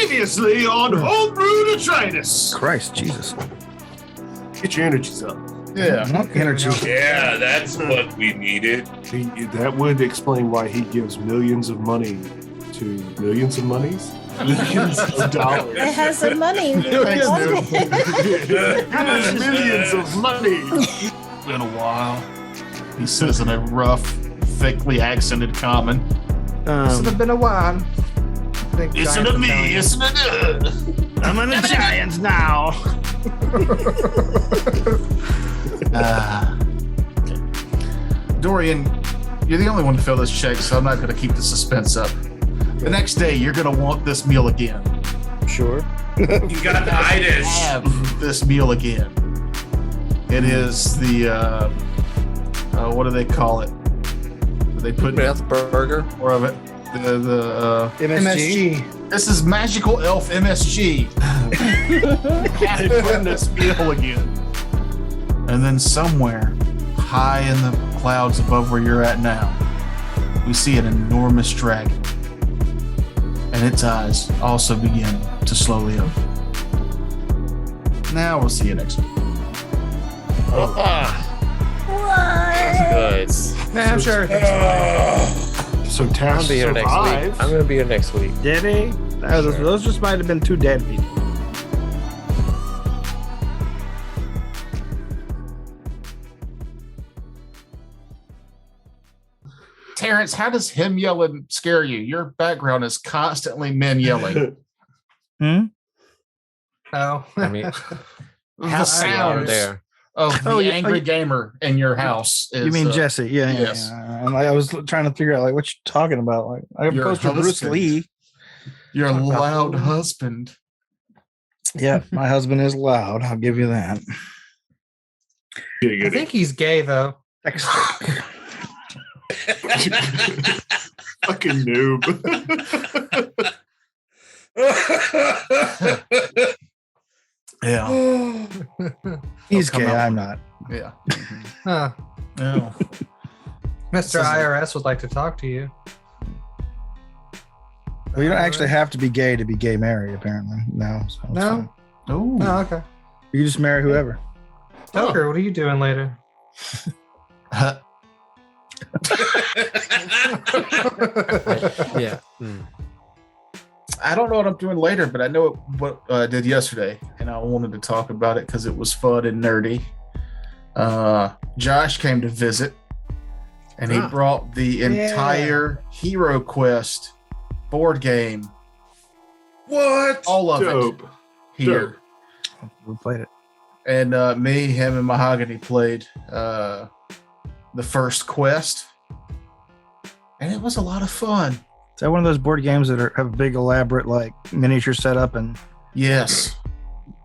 Previously on Homebrew Detritus. Christ, Jesus. Get your energies up. Yeah. Energy. Yeah, that's what we needed. That would explain why he gives millions of money to millions of monies? Millions of dollars. It has some money. Millions of money. It's been a while. He says in a rough, thickly accented common. It's been a while. Isn't it me? Isn't it? I'm in the Giants now. Dorian, you're the only one to fill this check, so I'm not going to keep the suspense up. The next day, you're going to want this meal again. Sure. You got the itis. Have this meal again. It is the, what do they call it? They put Meth burger. more of it. The MSG. This is Magical Elf MSG. Have to put this meal again. And then somewhere, high in the clouds above where you're at now, we see an enormous dragon. And its eyes also begin to slowly open. Now we'll see you next week. What? Good. Nah, I'm sure. So I'm Tash gonna be here next week. survived. I'm gonna be here next week. Did he? Those just might have been two dead people. Terrence, how does him yelling scare you? Your background is constantly men yelling. Hmm? Oh, I mean, How sounds there. of the Oh, yeah, angry oh, gamer in your house is, You mean Jesse? Yeah, yes. yeah. And I was trying to figure out what you're talking about. Like I Your posted Bruce husband. Lee. your loud husband. Yeah, my husband is loud. I'll give you that. Get I it. think he's gay though. Extra. Fucking noob. Yeah. He's come gay. out. I'm not. Yeah. Huh. No. Mr. IRS would like to talk to you. Well, you don't actually have to be gay to be gay married, apparently. No. So it's No? fine. Oh. Oh, okay. You can just marry whoever. Tucker, what are you doing later? Yeah. I don't know what I'm doing later, but I know what I did yesterday, and I wanted to talk about it because it was fun and nerdy. Josh came to visit, and he brought the entire Hero Quest board game, What? all of Dope. it, here. We played it. And me, him, and Mahogany played the first quest, and it was a lot of fun. Is that one of those board games that have a big, elaborate, like miniature setup and Yes.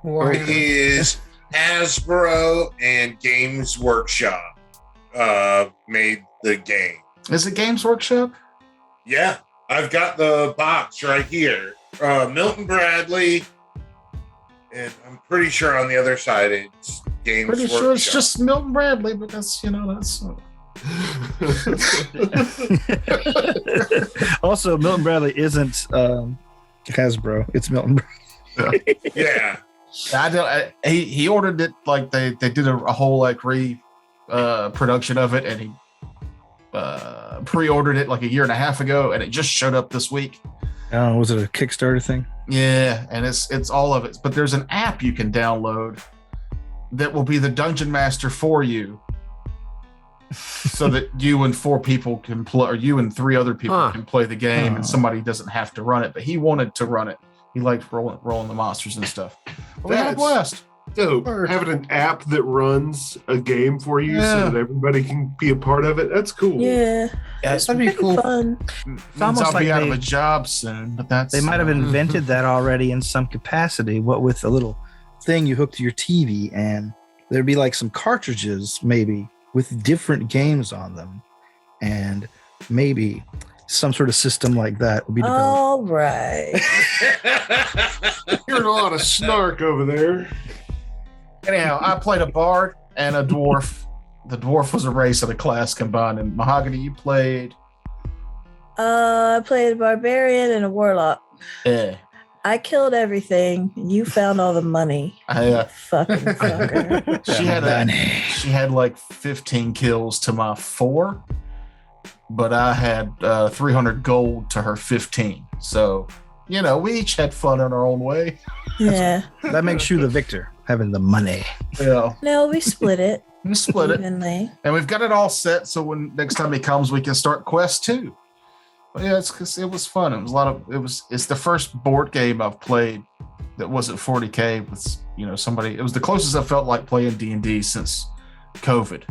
It is Hasbro and Games Workshop made the game. Is it Games Workshop? Yeah, I've got the box right here. Milton Bradley, and I'm pretty sure on the other side it's Games Pretty Workshop. sure it's just Milton Bradley, but that's, that's. also Milton Bradley isn't Hasbro. It's Milton Bradley. Yeah. He ordered it like they did a whole like production of it, and he pre-ordered it like a year and a half ago, and it just showed up this week. Oh, was it a Kickstarter thing? Yeah, and it's all of it. But there's an app you can download that will be the dungeon master for you, so that you and 4 people can play, or you and 3 other people can play the game, and somebody doesn't have to run it. But he wanted to run it. He liked rolling the monsters and stuff. But we had a That's blast. Dope. Having an app that runs a game for you so that everybody can be a part of it. That's cool. Yeah. That'd be cool. Fun. Means almost I'll like be out of they- a job soon, but that's They might have invented that already in some capacity. What with a little thing you hook to your TV, and there'd be like some cartridges maybe with different games on them, and maybe some sort of system like that would be developed. All right. Hearing a lot of snark over there. Anyhow, I played a bard and a dwarf. The dwarf was a race and a class combined. And Mahogany, you played. I played a barbarian and a warlock. Yeah. I killed everything. You found all the money. Fucking fucker. She had like 15 kills to my 4, but I had 300 gold to her 15. So, we each had fun in our own way. Yeah. That makes you the victor, having the money. Yeah. No, we split it. We split it. Evenly. And we've got it all set, so when next time he comes, we can start quest 2. But yeah, it was fun. It was it's the first board game I've played that wasn't 40K with somebody. It was the closest I felt like playing D&D since COVID.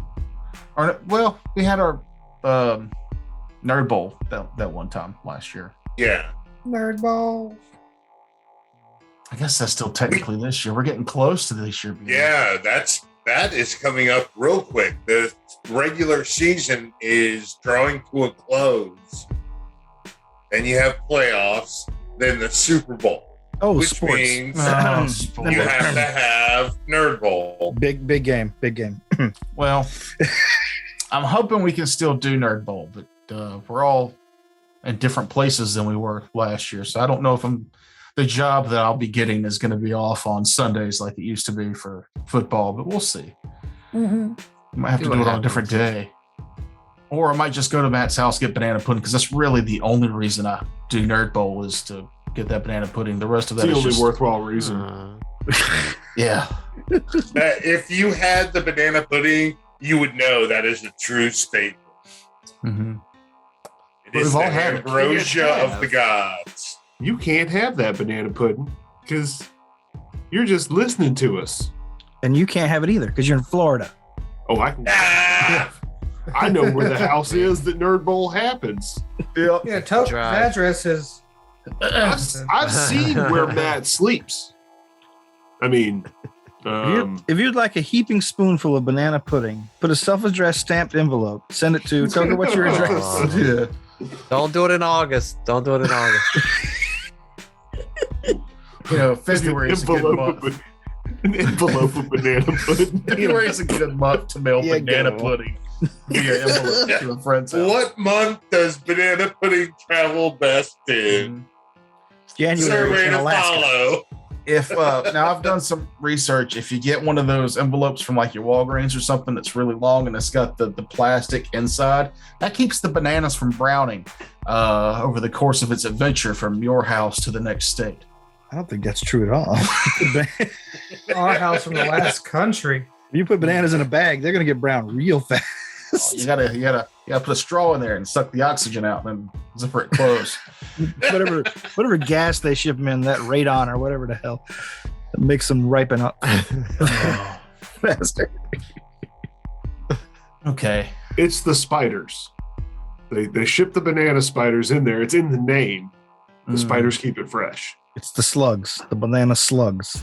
We had our Nerd Bowl that one time last year. Yeah. Nerd ball. I guess that's still technically this year. We're getting close to this year. Yeah, that is coming up real quick. The regular season is drawing to a close. Then you have playoffs, then the Super Bowl. Oh, which sports. means Sports. you have to have Nerd Bowl. Big game. Well, I'm hoping we can still do Nerd Bowl, but we're all in different places than we were last year. So I don't know if the job that I'll be getting is going to be off on Sundays like it used to be for football, but we'll see. Mm-hmm. We might have to do it on a different day. Or I might just go to Matt's house, get banana pudding, because that's really the only reason I do Nerd Bowl is to get that banana pudding. The rest of that It's the is only just worthwhile reason. yeah. If you had the banana pudding, you would know that is a true statement. Mm-hmm. It is We've the all had it. ambrosia of the gods. You can't have that banana pudding because you're just listening to us. And you can't have it either because you're in Florida. Oh, I can. Ah! I know where the house is that Nerd Bowl happens. Yeah. Yeah, Toke's Drive. address is. I've seen where Matt sleeps. I mean, If you'd like a heaping spoonful of banana pudding, put a self-addressed stamped envelope, send it to Toker. What's your address? Yeah. Don't do it in August. Don't do it in August. February is a good month. An envelope of banana pudding. February is a good month to mail Yeah, banana go. pudding via envelope to a friend's house. What month does banana pudding travel best in? January Survey in to Alaska. follow. If now I've done some research. If you get one of those envelopes from like your Walgreens or something that's really long and it's got the plastic inside, that keeps the bananas from browning over the course of its adventure from your house to the next state. I don't think that's true at all. Our house from the last country. If you put bananas in a bag, they're gonna get brown real fast. You gotta put a straw in there and suck the oxygen out and then zipper it closed. whatever gas they ship them in, that radon or whatever the hell, that makes them ripen up faster. Okay. It's the spiders. They ship the banana spiders in there. It's in the name. The spiders keep it fresh. It's the slugs, the banana slugs.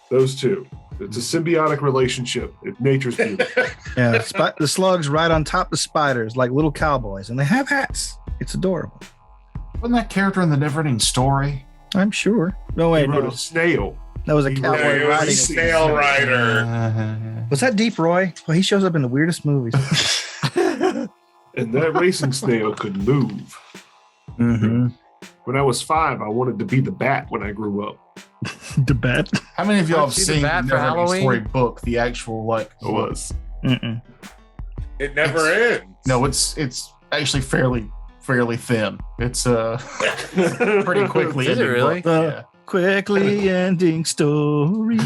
Those two. It's a symbiotic relationship. Nature's beautiful. Yeah, the slugs ride on top of spiders like little cowboys, and they have hats. It's adorable. Wasn't that character in the Neverending Story? I'm sure. No way, He wrote no. a snail. That was a he cowboy wrote- It was riding. Snail Rider. Was that Deep Roy? Well, he shows up in the weirdest movies. And that racing snail could move. Mm-hmm. When I was 5, I wanted to be the bat when I grew up. The bat. How many of y'all have Aren't you the seen the bat for Neverending Halloween? Story book, the actual I was. Mm-mm. It never ends. No, it's actually fairly thin. It's pretty quickly. Is it ending really? book. Yeah. Quickly ending story.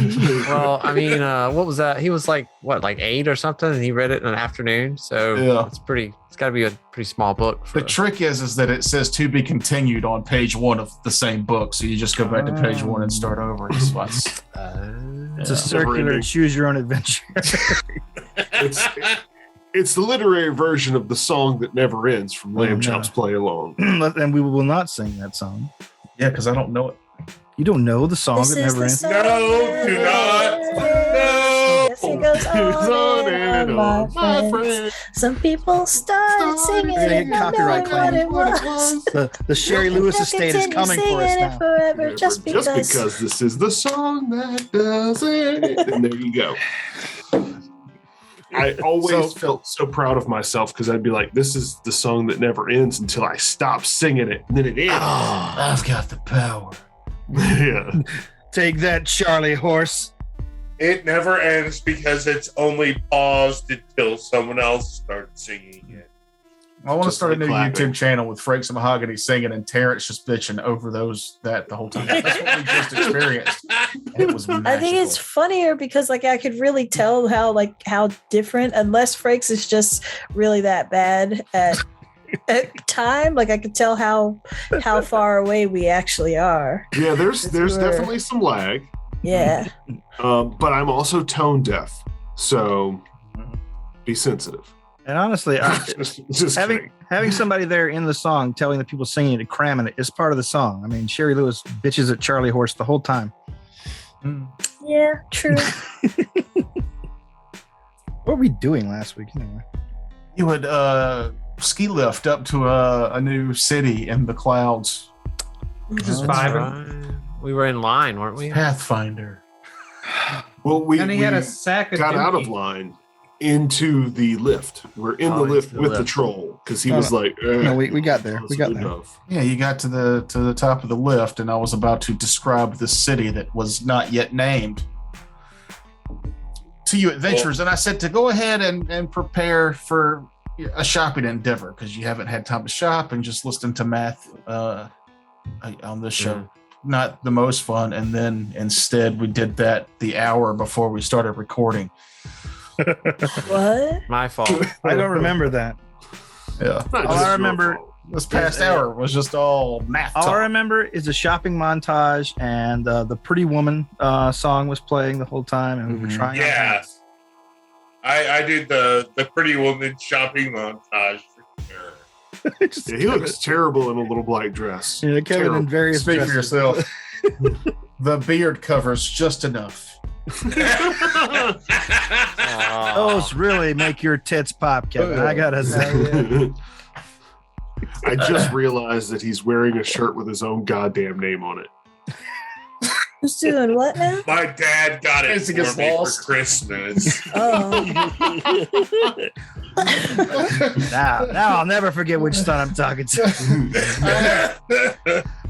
Well, I mean, what was that? He was like 8 or something, and he read it in an afternoon. So Yeah. it's got to be a pretty small book. The trick is that it says to be continued on page 1 of the same book, so you just go back to page 1 and start over. It's It's a circular Never-ending. choose your own adventure. It's the literary version of the song that never ends from Lamb no. Chops Play Along. And we will not sing that song. yeah, because I don't know it. You don't know the song This that is never the ends. song No, that do never not. ends. No. Yes, it goes on and on, my friends. Some people start singing They're gonna it, get not copyright knowing what it was. The Sherry Lewis They'll estate is continue coming for singing us it now. forever just because. this is the song that does it. And there you go. I always felt so proud of myself because I'd be like, this is the song that never ends until I stop singing it. And then it ends. Oh, I've got the power. Yeah. Take that, Charlie horse. It never ends because it's only paused until someone else starts singing it. I want to Just start a like new clapping. YouTube channel with Frank's and Mahogany singing and Terrence just bitching over that the whole time. That's what we just experienced. And it was magical. I think it's funnier because like I could really tell how different, unless Frakes is just really that bad at time. Like I could tell how far away we actually are. Yeah, there's We're- definitely some lag. Yeah. But I'm also tone deaf. So be sensitive. And honestly, Just kidding. having somebody there in the song telling the people singing it and cramming it is part of the song. I mean, Sherry Lewis bitches at Charlie Horse the whole time. Yeah, true. What were we doing last week anyway? You would ski lift up to a new city in the clouds. Just That's vibing. We were in line, weren't we? Pathfinder. Well, we And he had we a sack of got out of dookie. line into the lift. We're in the Oh, lift into the with the lift. troll because he No, was no. like, No, we got there. that's We got good there. enough. Yeah, you got to the top of the lift, and I was about to describe the city that was not yet named to you adventurers, and I said to go ahead and prepare for a shopping endeavor because you haven't had time to shop and just listen to math on this show. Not the most fun, and then instead we did that the hour before we started recording. What? My fault. I don't remember that. Yeah, Not All just I your remember- fault. this past hour was just all math All I talk. remember is a shopping montage, and the Pretty Woman song was playing the whole time, and we were Mhm. trying. Yeah. I did the Pretty Woman shopping montage for sure. Just Yeah, he looks terrible in a little black dress. Yeah, Kevin in Terrible. various Speak for dresses. yourself. The beard covers just enough. Those really make your tits pop, Kevin. I gotta say. I just realized that he's wearing a shirt with his own goddamn name on it. Who's doing what now? My dad got it Crazy for gets me lost. for Christmas. Oh. Now I'll never forget which son I'm talking to.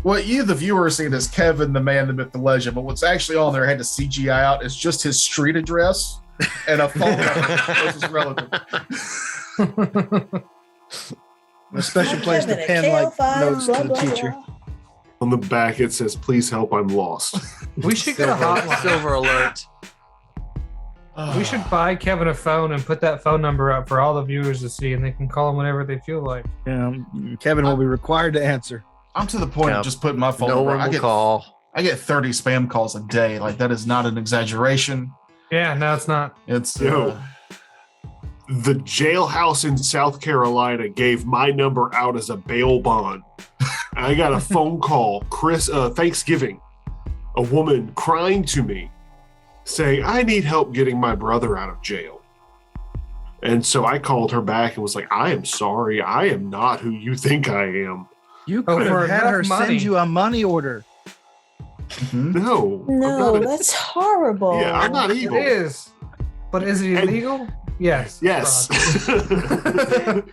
What you, the viewer, are seeing is Kevin, the man, the myth, the legend. But what's actually on there, I had to CGI out, is just his street address and a phone number. That's his relative. A special place to Kevin at pen like KL5, notes blah, to the blah, teacher. blah. On the back, it says, "Please help, I'm lost." We should get a hotline. Silver alert. We should buy Kevin a phone and put that phone number up for all the viewers to see, and they can call him whenever they feel like. Kevin will be required to answer. I'm to the point Yeah. of just putting my phone No number. one will call. I get 30 spam calls a day. Like, that is not an exaggeration. Yeah, no, it's not. It's Yo. The jailhouse in South Carolina gave my number out as a bail bond. I got a phone call, Thanksgiving, a woman crying to me saying, "I need help getting my brother out of jail." And so I called her back and was like, "I am sorry. I am not who you think I am." You Oh, could for have had enough her money. send you a money order. Mhm. No. No, I'm not that's horrible. Yeah, I'm not evil. It is. But is it And- illegal? Yes. Yes. Fraud.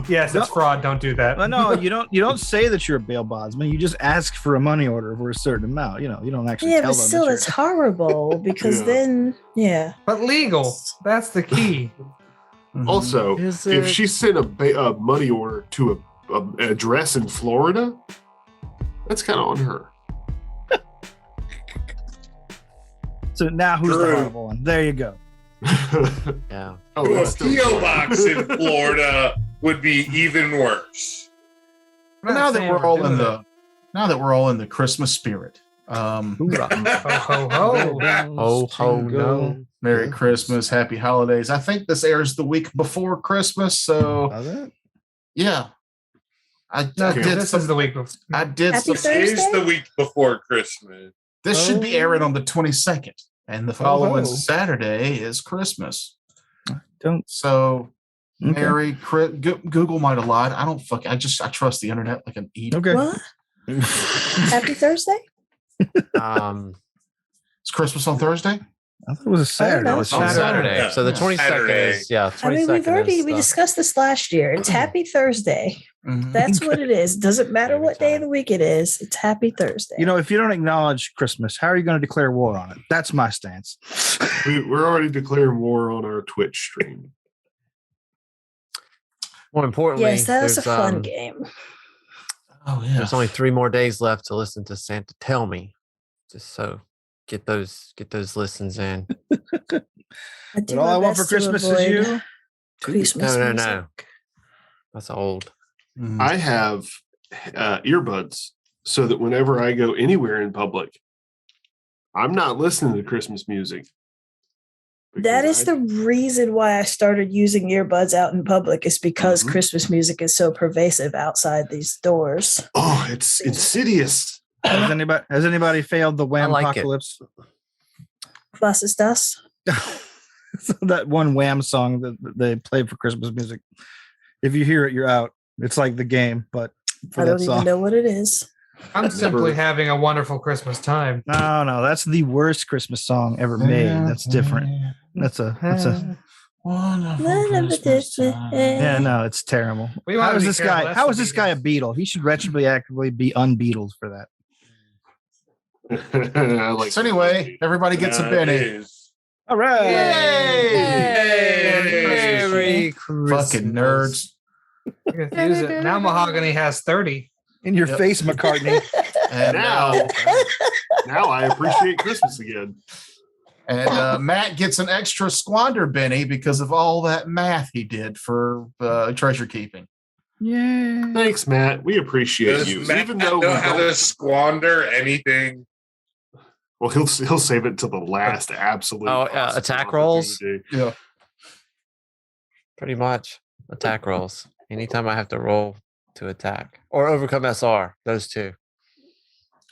Yes, it's fraud. Don't do that. Well, no, you don't say that you're a bail bondsman. You just ask for a money order for a certain amount. You don't actually Yeah, tell but them. still, that it's horrible because Yeah. then, yeah. But legal. That's the key. Mhm. Also, Is if it- she sent a money order to an address in Florida, that's kind of on her. So now who's the True. horrible one? There you go. Yeah. Oh, A that's still PO box in Florida would be even worse. But now that we're all in the Christmas spirit, Ho ho ho. Oh, ho, no. Merry Christmas, Happy Holidays. I think this airs the week before Christmas, so yeah. I No, did this some. is the week before. I did Happy some. It is Thursday? the week before Christmas. This should be airing on the 22nd, and the following Oh. Saturday is Christmas. Don't. So, Okay. Merry Google might have lied. I don't fuck. I trust the internet like an idiot. Okay. What? Happy Thursday? It's Christmas on Thursday. I thought it was a Saturday. know. It's on Saturday. Yeah. So the Yeah. 22nd Saturday. is, yeah, 22nd I mean, we is discussed this last year. It's Happy Thursday. Mhm. That's what it is. Doesn't matter what day of the week it is. It's Happy Thursday. You know, if you don't acknowledge Christmas, how are you going to declare war on it? That's my stance. We're already declaring war on our Twitch stream. More importantly, yes, that was a there's, fun game. Oh yeah. there's only 3 more days left to listen to Santa Tell Me. Just so get those listens in. I do But all my I want for best to Christmas is avoid you. Christmas No. music. That's old. Mhm. I have earbuds so that whenever I go anywhere in public, I'm not listening to Christmas music. That Because is the reason why I started using earbuds out in public, is because Mhm. Christmas music is so pervasive outside these doors. Oh, it's insidious. Has anybody failed the Wham like it. apocalypse? Was ist das? That one Wham song that they played for Christmas music. If you hear it, you're out. It's like the game, but for I that don't even song. know what it is. I'm simply having a wonderful Christmas time. No, that's the worst Christmas song ever made. That's different. That's a Wonderful Christmas time. yeah, no, it's terrible. We wanna How is be this careful. guy? That's How the is this guy a Beatle? He should retroactively be unbeatled for that. I like So anyway, everybody gets a It Benny. is. All right. Merry Christmas. Fucking nerds. Use it. Now Mahogany has 30. In your Yep. face, McCartney. And now I appreciate Christmas again. Matt gets an extra squander Benny because of all that math he did for treasure keeping. Yeah. Thanks, Matt. We appreciate Does you. Matt Even though know we how don't, to squander anything? well, he'll save it to the last absolute. Oh, possible attack rolls? opportunity. Yeah. Pretty much. Attack rolls. Anytime I have to roll to attack or overcome SR, those two.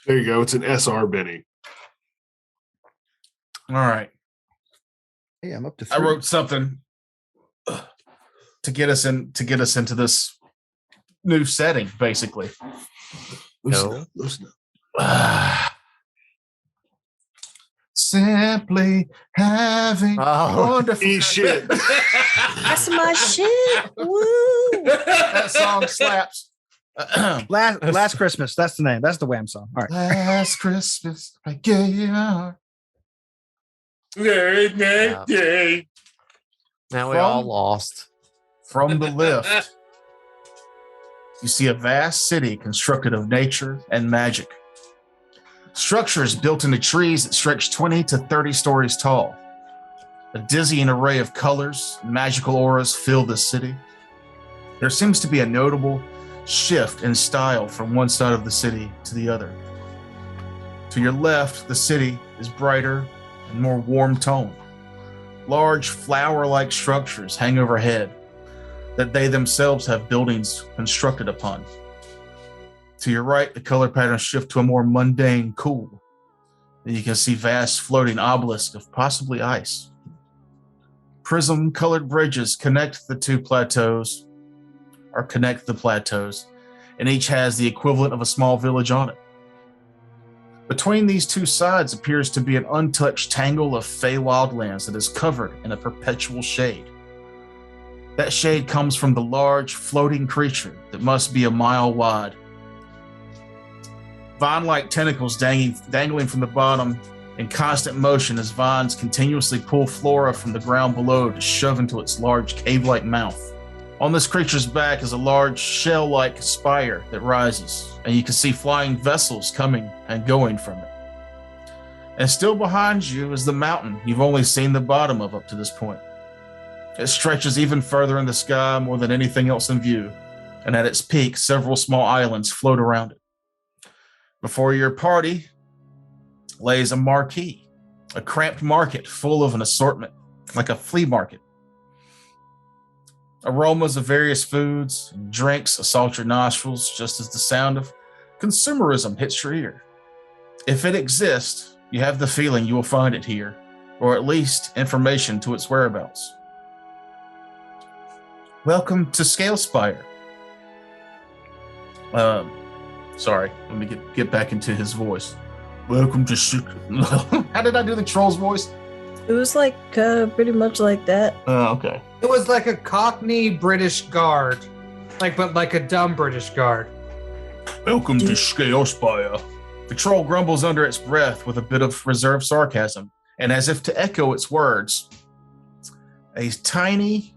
There you go. It's an SR Benny. All right. Hey, I'm up to I 3. wrote something to get us into this new setting, basically. Loosen No. up, loosen up. Simply having Oh, wonderful Eat shit. That's my shit. Woo! That song slaps. Last Christmas. That's the name. That's the Wham song. All right. Last Christmas, I gave you our Yay. now we all From- lost. From the lift, you see a vast city constructed of nature and magic. Structures built into trees that stretch 20 to 30 stories tall. A dizzying array of colors, magical auras fill the city. There seems to be a notable shift in style from one side of the city to the other. To your left, the city is brighter and more warm toned. Large flower-like structures hang overhead that they themselves have buildings constructed upon. To your right, the color patterns shift to a more mundane cool. And you can see vast floating obelisks of possibly ice. Prism-colored bridges connect the plateaus, and each has the equivalent of a small village on it. Between these two sides appears to be an untouched tangle of fey wildlands that is covered in a perpetual shade. That shade comes from the large, floating creature that must be a mile wide. Vine-like tentacles dangling from the bottom in constant motion as vines continuously pull flora from the ground below to shove into its large cave-like mouth. On this creature's back is a large shell-like spire that rises, and you can see flying vessels coming and going from it. And still behind you is the mountain you've only seen the bottom of up to this point. It stretches even further in the sky more than anything else in view, and at its peak, several small islands float around it. Before your party lays a marquee, a cramped market full of an assortment, like a flea market. Aromas of various foods and drinks assault your nostrils just as the sound of consumerism hits your ear. If it exists, you have the feeling you will find it here, or at least information to its whereabouts. Welcome to Scalespire. Sorry, let me get back into his voice. Welcome to How did I do the troll's voice? It was like pretty much like that. Oh, okay. It was like a Cockney British guard. Like a dumb British guard. Welcome to Scalespire. The troll grumbles under its breath with a bit of reserved sarcasm, and as if to echo its words, a tiny,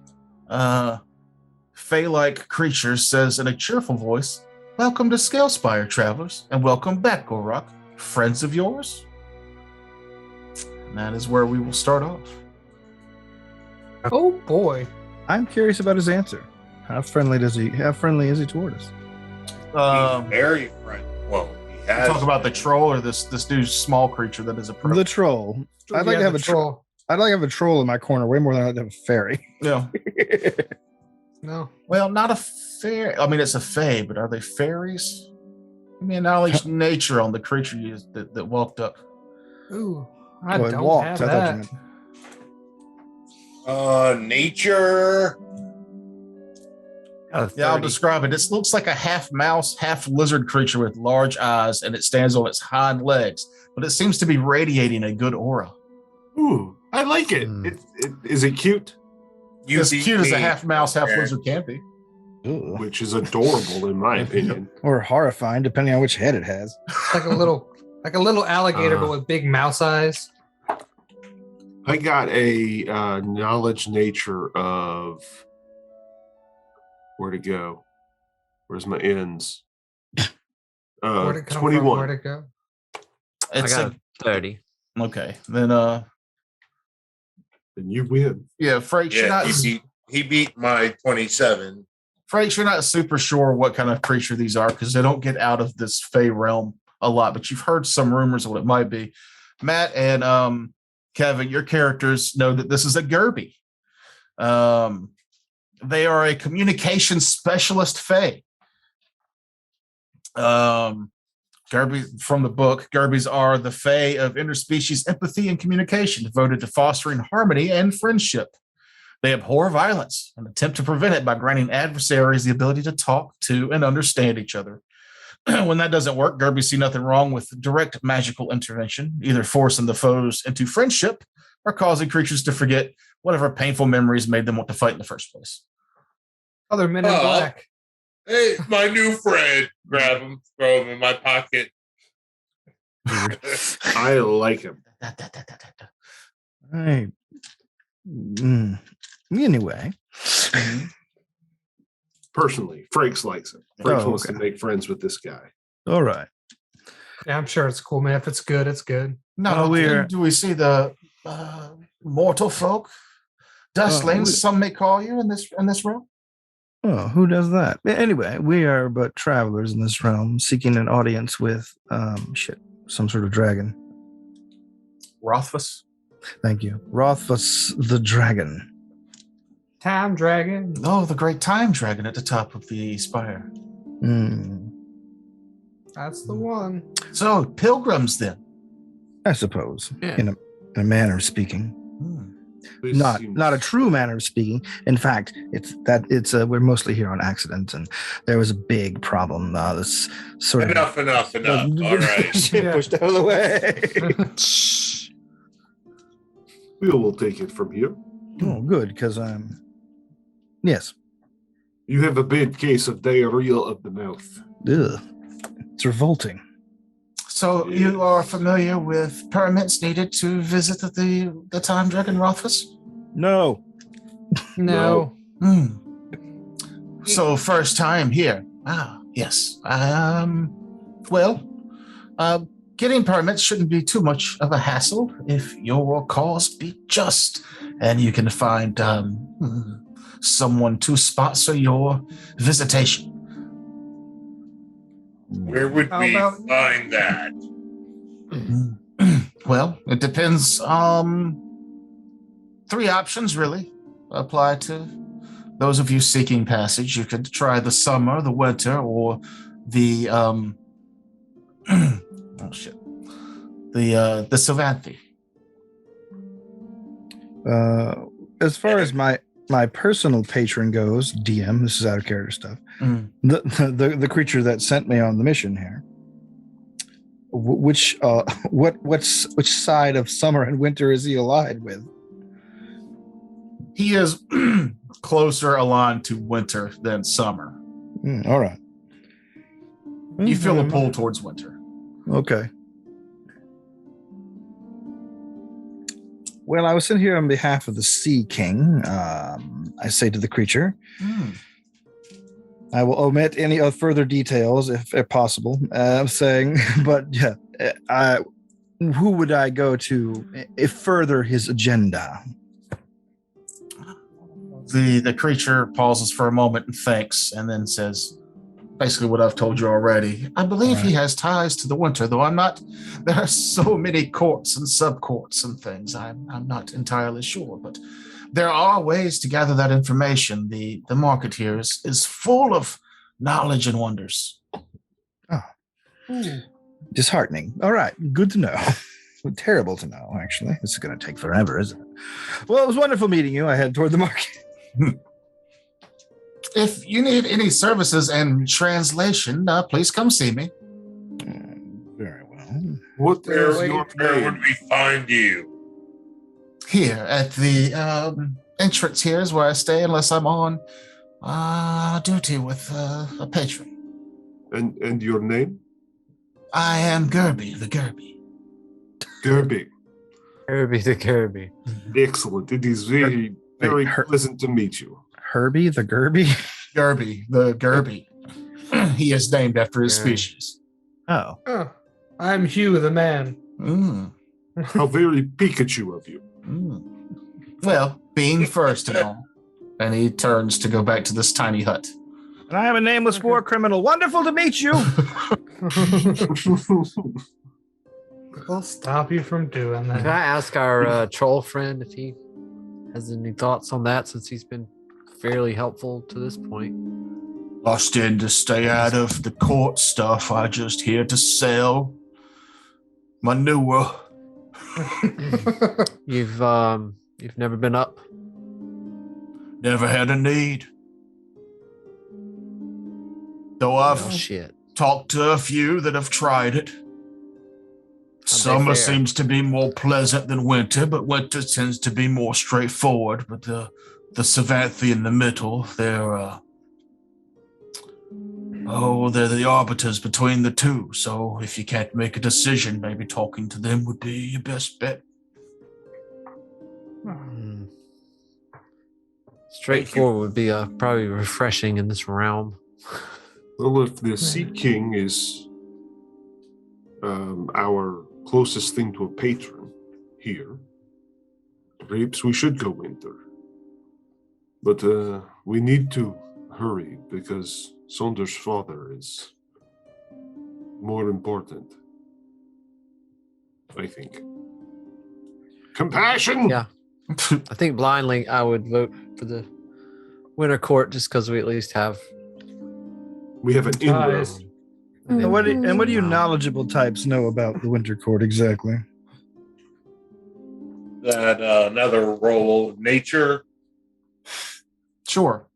fey-like creature says in a cheerful voice, "Welcome to Scalespire, travelers, and welcome back, Gorok. Friends of yours?" And that is where we will start off. Oh boy. I'm curious about his answer. How friendly is he toward us? He's very friendly. Well, he has. Talk about the troll or this new small creature that is approaching. The troll. I'd like to have a troll. I'd like to have a troll in my corner way more than I'd have a fairy. Yeah. No. Well, not a fairy. I mean, it's a fae, but are they fairies? Give me a knowledge nature on the creature that walked up. Ooh. I Well, it don't walked, have I thought you that. meant. Nature. Yeah, I'll describe it. It looks like a half mouse, half lizard creature with large eyes, and it stands on its hind legs, but it seems to be radiating a good aura. Ooh, I like it. Is it cute? As beat cute as a me. half mouse, half Okay. lizard can be. Ugh. Which is adorable in my opinion. Or horrifying, depending on which head it has. Like a little alligator, but with big mouse eyes. I got a knowledge nature of where to go. Where's my ends? Where'd it come from? 21. Where'd it go? It's I got 30. okay. Then Then you win. yeah, Frakes, you're Yeah, not he beat my 27. Frakes, you're not super sure what kind of creature these are because they don't get out of this Fey realm a lot, but you've heard some rumors of what it might be. Matt and Kevin, your characters know that this is a Gerby. They are a communication specialist Fey. Gerby, from the book, Gerbies are the Fey of interspecies empathy and communication, devoted to fostering harmony and friendship. They abhor violence and attempt to prevent it by granting adversaries the ability to talk to and understand each other. When that doesn't work, Gerbies see nothing wrong with direct magical intervention, either forcing the foes into friendship or causing creatures to forget whatever painful memories made them want to fight in the first place. Other men in Oh. black. Hey, my new friend. Grab him, throw him in my pocket. I like him. Right. Anyway. Personally, Frakes likes him. Frakes Oh, wants to okay. make friends with this guy. All right. Yeah, I'm sure it's cool, man. If it's good, it's good. Not Oh, only we're- do we see the mortal folk, dustlings, we- some may call you in this realm. Oh, who does that? Anyway, we are but travelers in this realm, seeking an audience with some sort of dragon. Rothfuss. Thank you, Rothfuss the dragon. Time dragon. Oh, the great time dragon at the top of the spire. Hmm. That's the one. So, pilgrims then. I suppose, Yeah. in a manner of speaking. Hmm. This Not seems- a true manner of speaking. In fact, we're mostly here on accident, and there was a big problem. This sort Enough. All right. Shit Yeah. pushed out of the way. We will take it from here. Oh, good, because yes. You have a bad case of diarrhea of the mouth. Ugh. It's revolting. So, you are familiar with permits needed to visit the time dragon Rothfuss? No. No. Hmm. So, first time here. Ah, yes. Getting permits shouldn't be too much of a hassle if your cause be just, and you can find someone to sponsor your visitation. Where would How we about- find that? Well, it depends. 3 options really apply to those of you seeking passage. You could try the summer, the winter, or the the Sylvanthi. As far as my personal patron goes, DM, this is out of character stuff. Mm. The creature that sent me on the mission here. Which side of summer and winter is he allied with? He is closer aligned to winter than summer. All right. You feel a pull towards winter. Okay. Well, I was sent here on behalf of the Sea King. I say to the creature, I will omit any further details if possible. Saying, but yeah, who would I go to if further his agenda? The creature pauses for a moment and thinks, and then says, basically what I've told you already. I believe he has ties to the winter, though I'm not. There are so many courts and subcourts and things. I'm not entirely sure, but there are ways to gather that information. The market here is full of knowledge and wonders. Disheartening. All right, good to know. Terrible to know, actually. This is going to take forever, isn't it? Well, it was wonderful meeting you. I head toward the market. If you need any services and translation, please come see me. Very well. What is Where your would name? we find you? Here at the entrance here is where I stay unless I'm on duty with a patron. And your name? I am Gerby, the Gerby. Gerby. Kirby the Kirby. Excellent. It is very, very pleasant to meet you. Herbie the Gerby? Gerby, the Gerby. He is named after his Yeah. species. Oh. Oh, I'm Hugh the man. How very Pikachu of you. Well, being first and all. And he turns to go back to this tiny hut. And I am a nameless war criminal. Wonderful to meet you. We'll stop you from doing Can that. I ask our troll friend if he has any thoughts on that, since he's been fairly helpful to this point? Lost in to stay out of the court stuff. I just here to sell manure. You've never been up? Never had a need. Though Oh I've shit. talked to a few that have tried it. Summer fare? seems to be more pleasant than winter, but winter tends to be more straightforward. But the Savanthi in the middle, they're the arbiters between the two. So if you can't make a decision, maybe talking to them would be your best bet. Hmm. Straightforward would be probably refreshing in this realm. Well, if the Sea King is our closest thing to a patron here, perhaps we should go winter. But we need to hurry because Saunders' father is more important, I think. Compassion! Yeah. I think blindly I would vote for the winter court just because we at least have. We have an inroad. Ties. And what do you knowledgeable types know about the Winter Court exactly? That another roll of nature. Sure.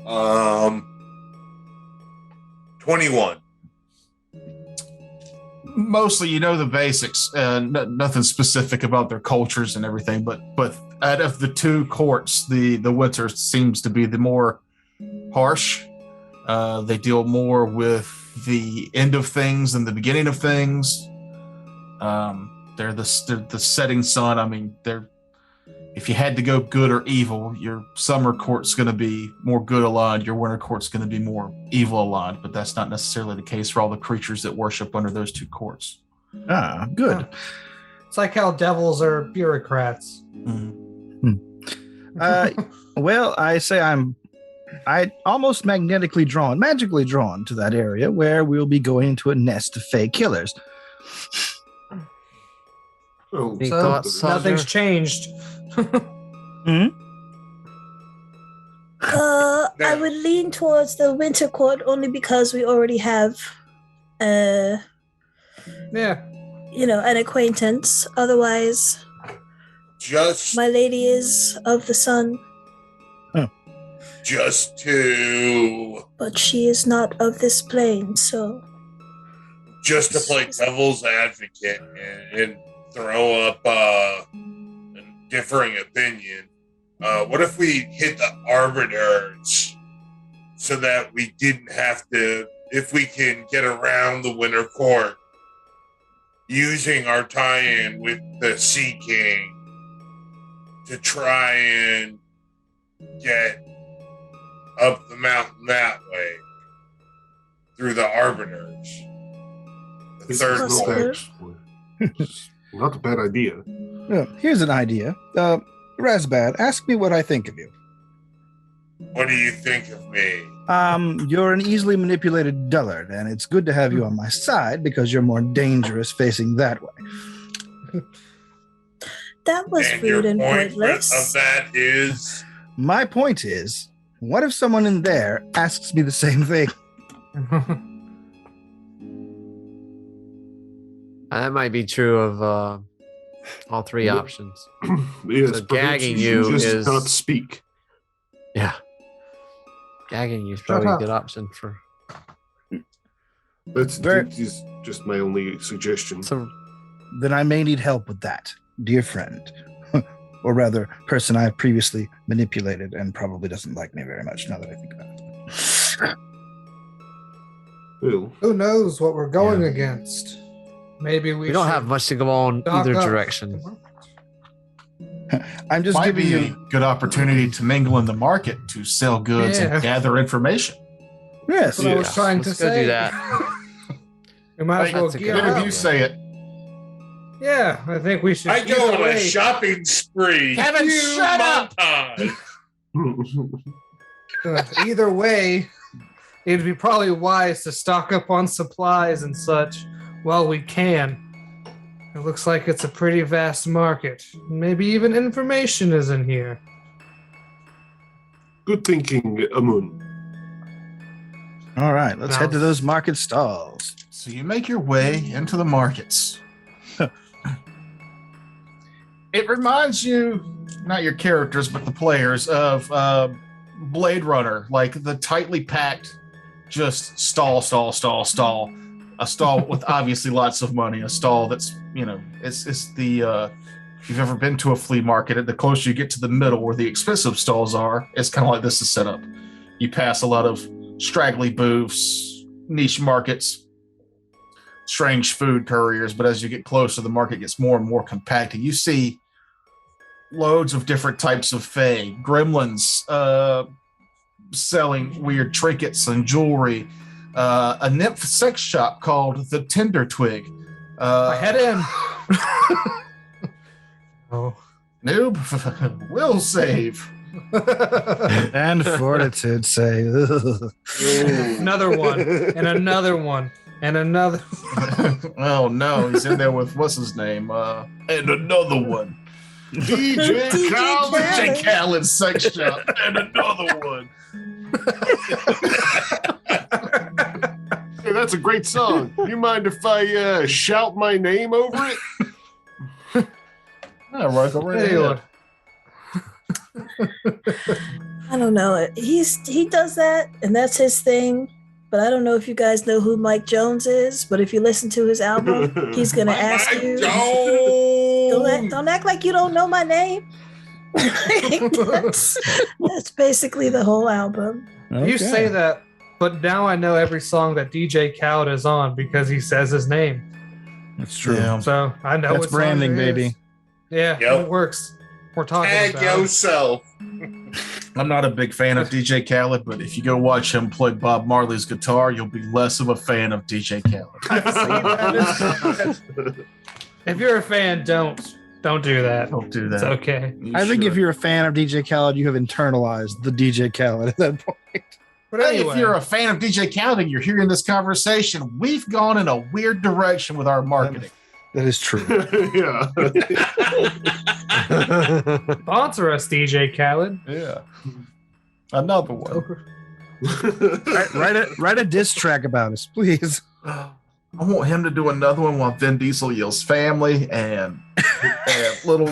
Um, 21. Mostly, you know the basics, nothing specific about their cultures and everything. But out of the two courts, the winter seems to be the more harsh. They deal more with the end of things than the beginning of things. They're the setting sun. I mean, if you had to go good or evil, your summer court's going to be more good aligned. Your winter court's going to be more evil aligned. But that's not necessarily the case for all the creatures that worship under those two courts. Ah, good. It's like how devils are bureaucrats. Well, I say I almost magically drawn to that area where we'll be going into a nest of fey killers. Oh, Any So thoughts, Sandra? nothing's changed. I would lean towards the winter court only because we already have, Yeah. an acquaintance. Otherwise, Just my lady is of the sun, but she is not of this plane. So, to play devil's advocate and throw up a differing opinion. What if we hit the arbiters so that we didn't have to, if we can get around the Winter Court using our tie-in with the Sea King to try and get up the mountain that way through the arbiters. The third Not court. bad. Not a bad idea. Well, here's an idea. Razbad, ask me what I think of you. What do you think of me? You're an easily manipulated dullard, and it's good to have you on my side because you're more dangerous facing that way. That was And your rude and point pointless. of that is My point is, what if someone in there asks me the same thing? That might be true of all three options. Yes, So perhaps gagging should you just is- not speak. Yeah. Gagging you is probably a good option for. That's Very- just my only suggestion. So Then I may need help with that, dear friend. Or rather, person I've previously manipulated and probably doesn't like me very much now that I think about it. Well, Who knows what we're going against? Maybe we don't have much to go on stock either up. direction. I'm just Might giving be you. a good opportunity to mingle in the market to sell goods Yeah. and gather information. Yes. That's what I was Yeah, trying let's to go say. do that. We might as well That's a gear good Good of up. you say it. Yeah, I think we should. I go either on a way- shopping spree. Kevin, Cue shut up! montage. Either way, it'd be probably wise to stock up on supplies and such while we can. It looks like it's a pretty vast market. Maybe even information is in here. good thinking, Amun. All right, let's Now- head to those market stalls. So you make your way into the markets. It reminds you, not your characters, but the players, of Blade Runner, like the tightly packed, just stall. A stall with obviously lots of money. A stall that's, it's the. If you've ever been to a flea market, the closer you get to the middle where the expensive stalls are, it's kind of like this is set up. You pass a lot of straggly booths, niche markets, strange food couriers, but as you get closer, the market gets more and more compacted. You see loads of different types of fae, gremlins selling weird trinkets and jewelry, a nymph sex shop called the Tinder Twig. I had him. Oh. Noob, will save. And fortitude say. "Ugh." Another one, and another one, and another. Oh no, he's in there with what's his name? And another one. DJ DJ Khaled. DJ Khaled. Khaled's sex shop. And another one. Hey, that's a great song. You mind if I shout my name over it? Yeah, right, go right Hey, ahead. I don't know. He does that, and that's his thing. But I don't know if you guys know who Mike Jones is. But if you listen to his album, he's gonna ask Mike you. Jones! Don't act like you don't know my name. that's basically the whole album. You Okay. say that, but now I know every song that DJ Khaled is on because he says his name. That's true. Yeah. So I know That's what song branding, it is. baby. Yeah, Yep. it works. We're talking Tag about it. yourself. I'm not a big fan of DJ Khaled, but if you go watch him play Bob Marley's guitar, you'll be less of a fan of DJ Khaled. If you're a fan, don't do that. Don't do that. It's okay. You I think if should. you're a fan of DJ Khaled, you have internalized the DJ Khaled at that point. But Hey, anyway, if you're a fan of DJ Khaled and you're hearing this conversation, we've gone in a weird direction with our marketing. That is true. Yeah. sponsor us, DJ Khaled. Yeah. Another one. Write a diss track about us, please. I want him to do another one while Vin Diesel yells family and little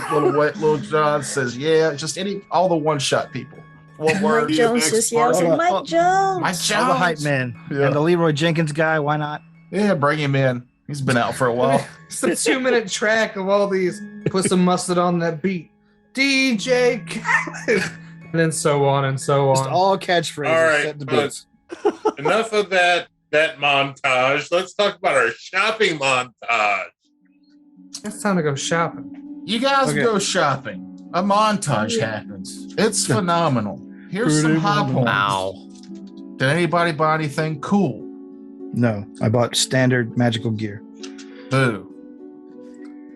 John says, yeah, just all the one shot people. One Mike word. Jones just yells, All the- Mike Jones. Mike All the hype Jones. man. Yeah. And the Leroy Jenkins guy, why not? Yeah, bring him in. He's been out for a while. It's a 2-minute track of all these. Put some mustard on that beat. DJ Khaled. And then so on and so Just on. all catchphrases All right, set to but- beats. Enough of that montage. Let's talk about our shopping montage. It's time to go shopping. You guys Okay. go shopping. A montage happens. It's phenomenal. Here's some high points. Wow. Did anybody buy anything cool? No, I bought standard magical gear. Boo.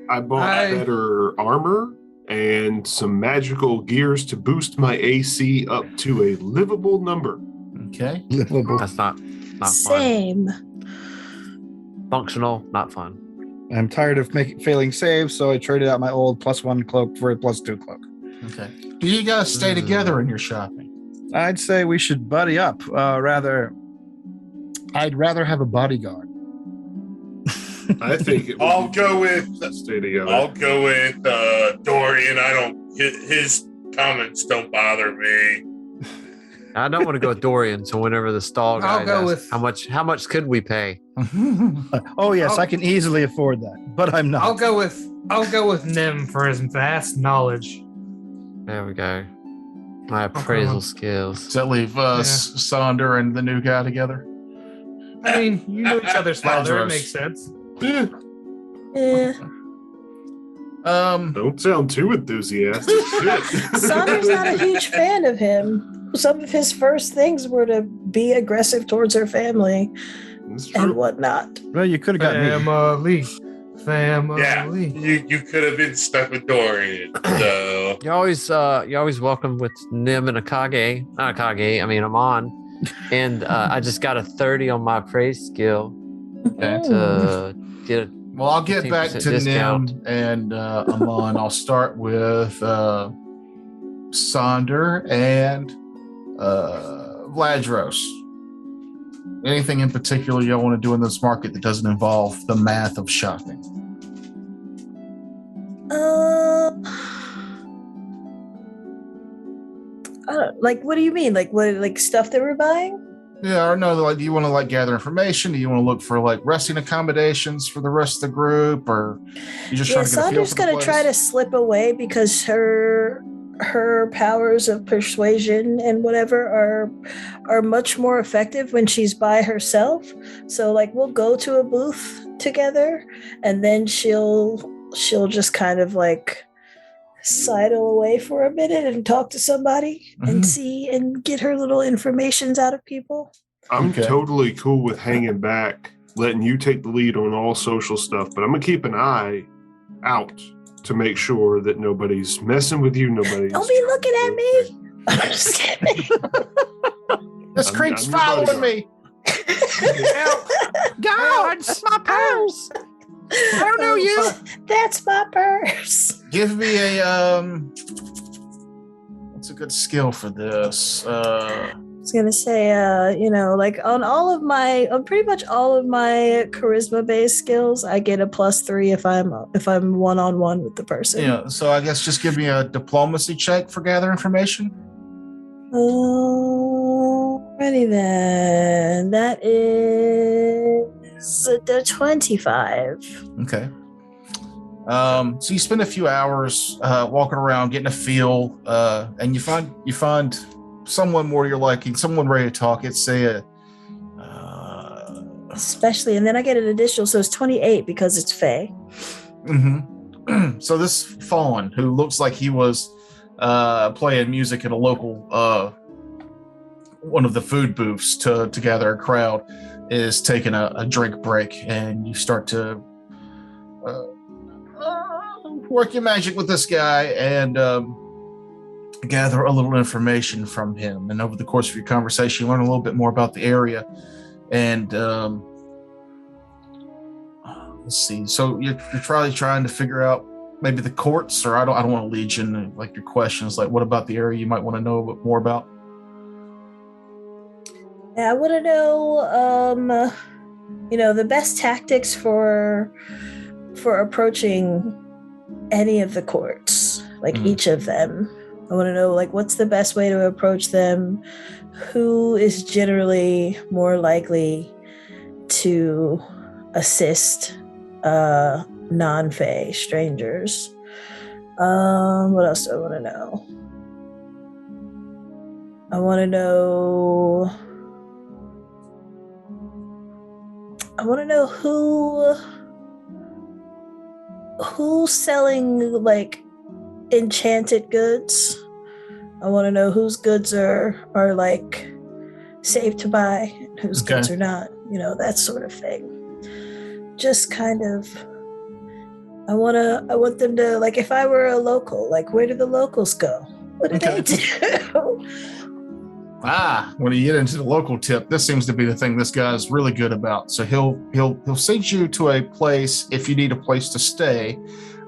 I bought I- better armor and some magical gears to boost my AC up to a livable number. Okay. Livable. That's not fun. Same. Functional, not fun. I'm tired of failing saves, so I traded out my old +1 cloak for a +2 cloak. Okay. Do you guys stay together in your shopping? I'd say we should buddy up. I'd rather have a bodyguard. I think it would I'll be go with stay together. I'll go with Dorian. His comments don't bother me. I don't want to go with Dorian. So whenever the stall guy I'll go asks, with- how much could we pay? Oh yes, I'll- I can easily afford that, but I'm not. I'll go with Nim for his vast knowledge. There we go. My appraisal skills. Does that leave Sonder and the new guy together? I mean, you know each other's father. It Lazarus. makes sense. Eh. Don't sound too enthusiastic. Shit. Saunders not a huge fan of him. Some of his first things were to be aggressive towards her family It's and true. whatnot. Well, you could have got me. Family. Yeah, you could have been stuck with Dorian. So You're always welcome with Nim and Akage. Not Akage, I mean Amon. And I just got a 30 on my praise skill to get a Well, I'll get back 15% to discount. Nim and Amon. I'll start with Sonder and Vladros. Anything in particular you want to do in this market that doesn't involve the math of shopping? I don't, like, what do you mean? Like, what, like stuff that we're buying? Yeah, or no, like, do you want to like gather information? Do you want to look for like resting accommodations for the rest of the group, or you just Yeah, trying to get a feel Saunders for the gonna try to place? slip away because her powers of persuasion and whatever are much more effective when she's by herself. So like we'll go to a booth together and then she'll just kind of like sidle away for a minute and talk to somebody Mhm. and see and get her little informations out of people. I'm Okay. totally cool with hanging back, letting you take the lead on all social stuff, but I'm gonna keep an eye out to make sure that nobody's messing with you. Nobody's. Don't be looking at me. I'm just kidding. This I'm- creep's I'm your following bodyguard. me. Guards, my purse. I don't know you. That's my purse. Give me a what's a good skill for this? I was gonna say, like on pretty much all of my charisma-based skills, I get a +3 if I'm one-on-one with the person. Yeah, so I guess just give me a diplomacy check for gather information. Alrighty then. That is the 25. Okay. So you spend a few hours walking around, getting a feel, and you find someone more to your liking, someone ready to talk. It's say a Especially, and then I get an additional, so it's 28 because it's Fae. So this Fawn, who looks like he was playing music at a local one of the food booths to gather a crowd, is taking a drink break, and you start to work your magic with this guy and gather a little information from him. And over the course of your conversation, you learn a little bit more about the area. And let's see. So you're probably trying to figure out maybe the courts, or I don't want to lead you into like your questions. Like, what about the area you might want to know a bit more about? Yeah, I want to know, the best tactics for approaching any of the courts, like each of them. I want to know, like, what's the best way to approach them? Who is generally more likely to assist non-Fae strangers. What else do I want to know? I want to know who's selling like enchanted goods. I want to know whose goods are like safe to buy, and whose goods are not. That sort of thing. Just kind of. I want them to, like, if I were a local, like, where do the locals go? What do they do? When you get into the local tip, this seems to be the thing this guy's really good about. So he'll send you to a place if you need a place to stay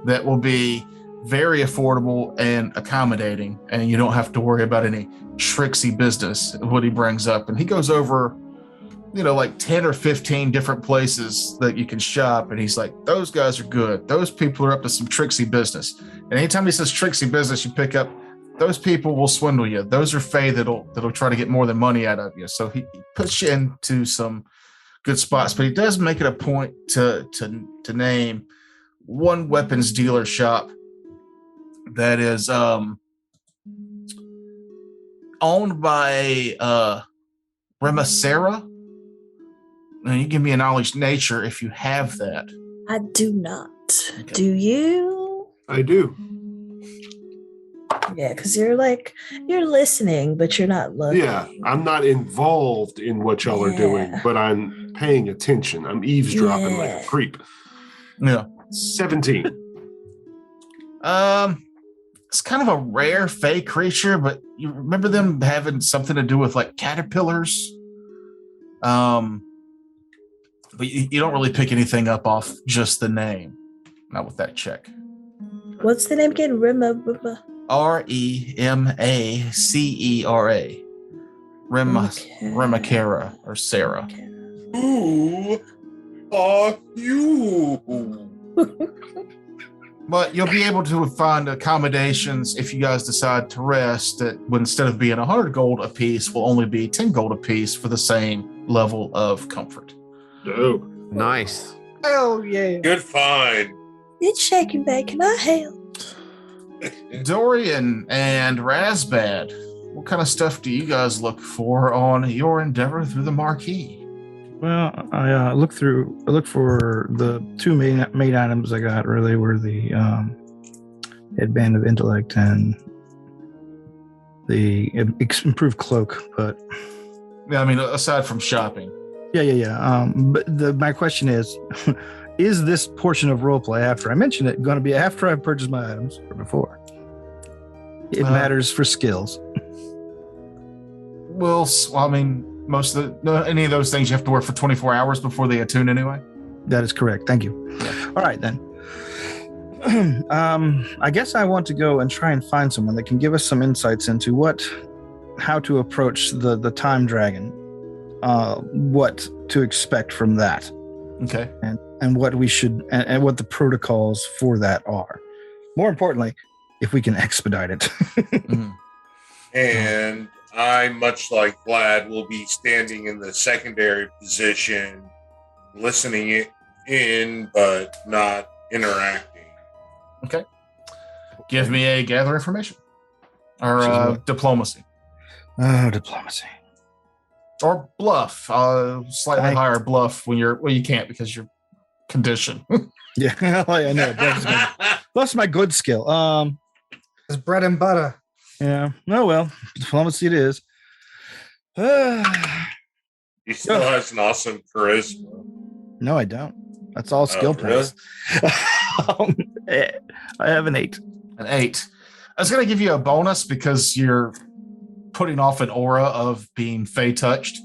that will be very affordable and accommodating, and you don't have to worry about any tricksy business, what he brings up. And he goes over, like 10 or 15 different places that you can shop. And he's like, those guys are good. Those people are up to some tricksy business. And anytime he says tricksy business, you pick up, those people will swindle you. Those are Fae that'll try to get more than money out of you. So he puts you into some good spots, but he does make it a point to name one weapons dealer shop that is owned by Remacera. Now, you give me a knowledge nature if you have that. I do not. Okay. Do you? I do. Yeah, because you're listening, but you're not looking. Yeah, I'm not involved in what y'all are doing, but I'm paying attention. I'm eavesdropping like a creep. Yeah. 17. It's kind of a rare Fae creature, but you remember them having something to do with like caterpillars? But you don't really pick anything up off just the name. Not with that check. What's the name again? Remacera. Remacera or Sarah. Who are you? But you'll be able to find accommodations if you guys decide to rest that instead of being 100 gold a piece will only be 10 gold a piece for the same level of comfort. Dope. Nice. Oh, yeah. Good find. It's shaking back. Can I help? Dorian and Razbad, what kind of stuff do you guys look for on your endeavor through the marquee? Well, I look for the two main items I got. Really, were the headband of intellect and the improved cloak. But yeah, I mean, aside from shopping. Yeah. But my question is this portion of roleplay after I mention it going to be after I've purchased my items or before? It matters for skills. Well, I mean, any of those things you have to work for 24 hours before they attune anyway. That is correct. Thank you. Yeah. All right, then. I guess I want to go and try and find someone that can give us some insights into how to approach the time dragon, what to expect from that. Okay. And what we should, and what the protocols for that are. More importantly, if we can expedite it. Mm-hmm. And I, much like Vlad, will be standing in the secondary position, listening in, but not interacting. Okay. Give me a gather information. Or diplomacy. Oh, diplomacy. Or bluff. Slightly higher bluff when you can't because you're conditioned. Yeah, I know. That's my good skill. It's bread and butter. Yeah. Oh, well, diplomacy it is. He still has an awesome charisma. No, I don't. That's all skill points. Really? I have an 8. An 8. I was going to give you a bonus because you're putting off an aura of being Fae touched.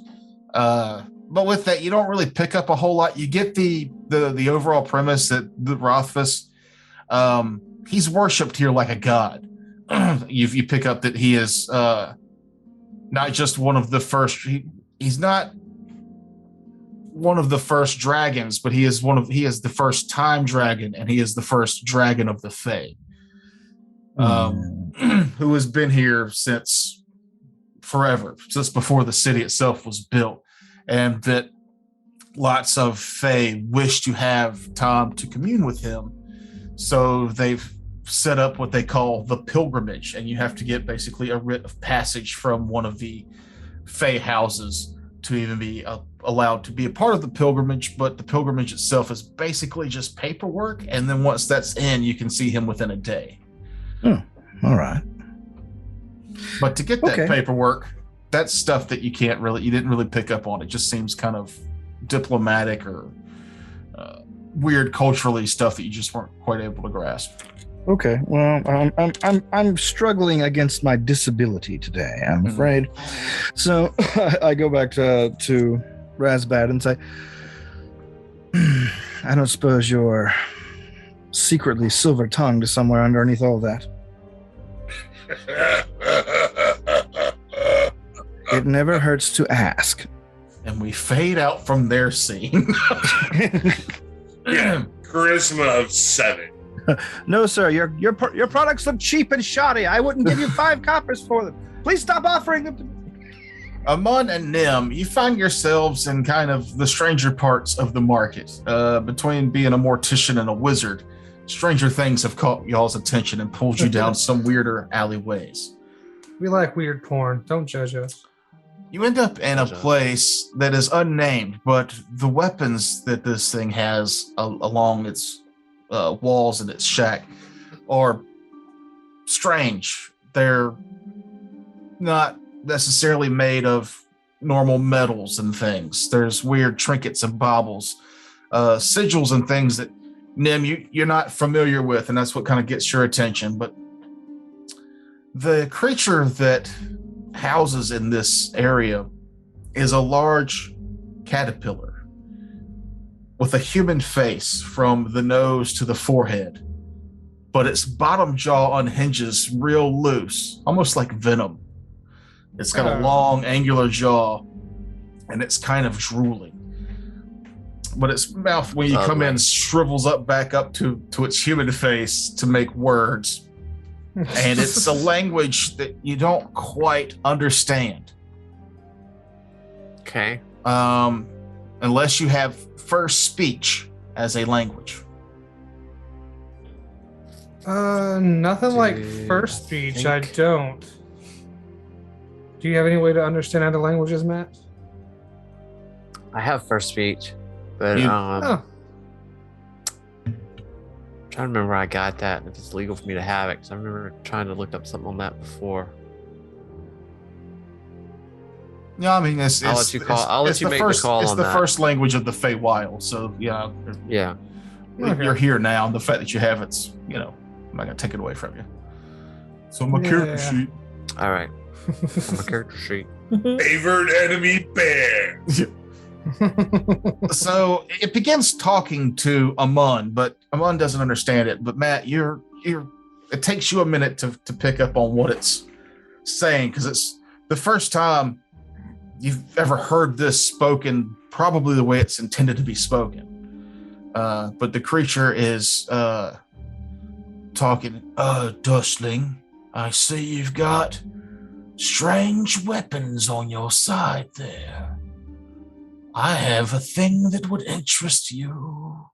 But with that, you don't really pick up a whole lot. You get the overall premise that the Rothfuss, he's worshipped here like a god. You pick up that he is not just one of the first. He's not one of the first dragons, but he is the first time dragon, and he is the first dragon of the Fae, who has been here since forever, since before the city itself was built, and that lots of Fae wish to have time to commune with him. So they've set up what they call the pilgrimage, and you have to get basically a writ of passage from one of the Fae houses to even be allowed to be a part of the pilgrimage. But the pilgrimage itself is basically just paperwork, and then once that's in, you can see him within a day. All right. But to get that Okay. paperwork, that's stuff that you didn't really pick up on. It just seems kind of diplomatic or weird culturally stuff that you just weren't quite able to grasp. Okay. Well, I'm struggling against my disability today, I'm afraid. So I go back to Razbad and say, I don't suppose you're secretly silver-tongued somewhere underneath all that. It never hurts to ask. And we fade out from their scene. Charisma of 7. No, sir. Your products look cheap and shoddy. I wouldn't give you 5 coppers for them. Please stop offering them. Amun and Nim, you find yourselves in kind of the stranger parts of the market. Between being a mortician and a wizard, stranger things have caught y'all's attention and pulled you down some weirder alleyways. We like weird porn. Don't judge us. You end up in a place that is unnamed, but the weapons that this thing has along its walls and its shack are strange. They're not necessarily made of normal metals and things. There's weird trinkets and baubles, sigils and things that, Nim, you're not familiar with, and that's what kind of gets your attention. But the creature that houses in this area is a large caterpillar with a human face from the nose to the forehead, but its bottom jaw unhinges real loose, almost like venom. It's got a long angular jaw, and it's kind of drooling. But its mouth, when you come in, shrivels up back up to its human face to make words. And it's a language that you don't quite understand. Okay. Unless you have first speech as a language. Nothing like first speech. I don't. Do you have any way to understand other languages, Matt? I have first speech, but trying to remember where I got that and if it's legal for me to have it, because I remember trying to look up something on that before. Yeah, I mean, I'll let you make the call It's on the that. first language of the Feywild, so yeah. You're here now, and the fact that you have it's, I'm not gonna take it away from you. So my character sheet. All right. On my character sheet. Favored enemy bear. So it begins talking to Amun, but Amun doesn't understand it. But Matt, it takes you a minute to pick up on what it's saying, because it's the first time you've ever heard this spoken, probably the way it's intended to be spoken. But the creature is talking. Dustling, I see you've got strange weapons on your side there. I have a thing that would interest you.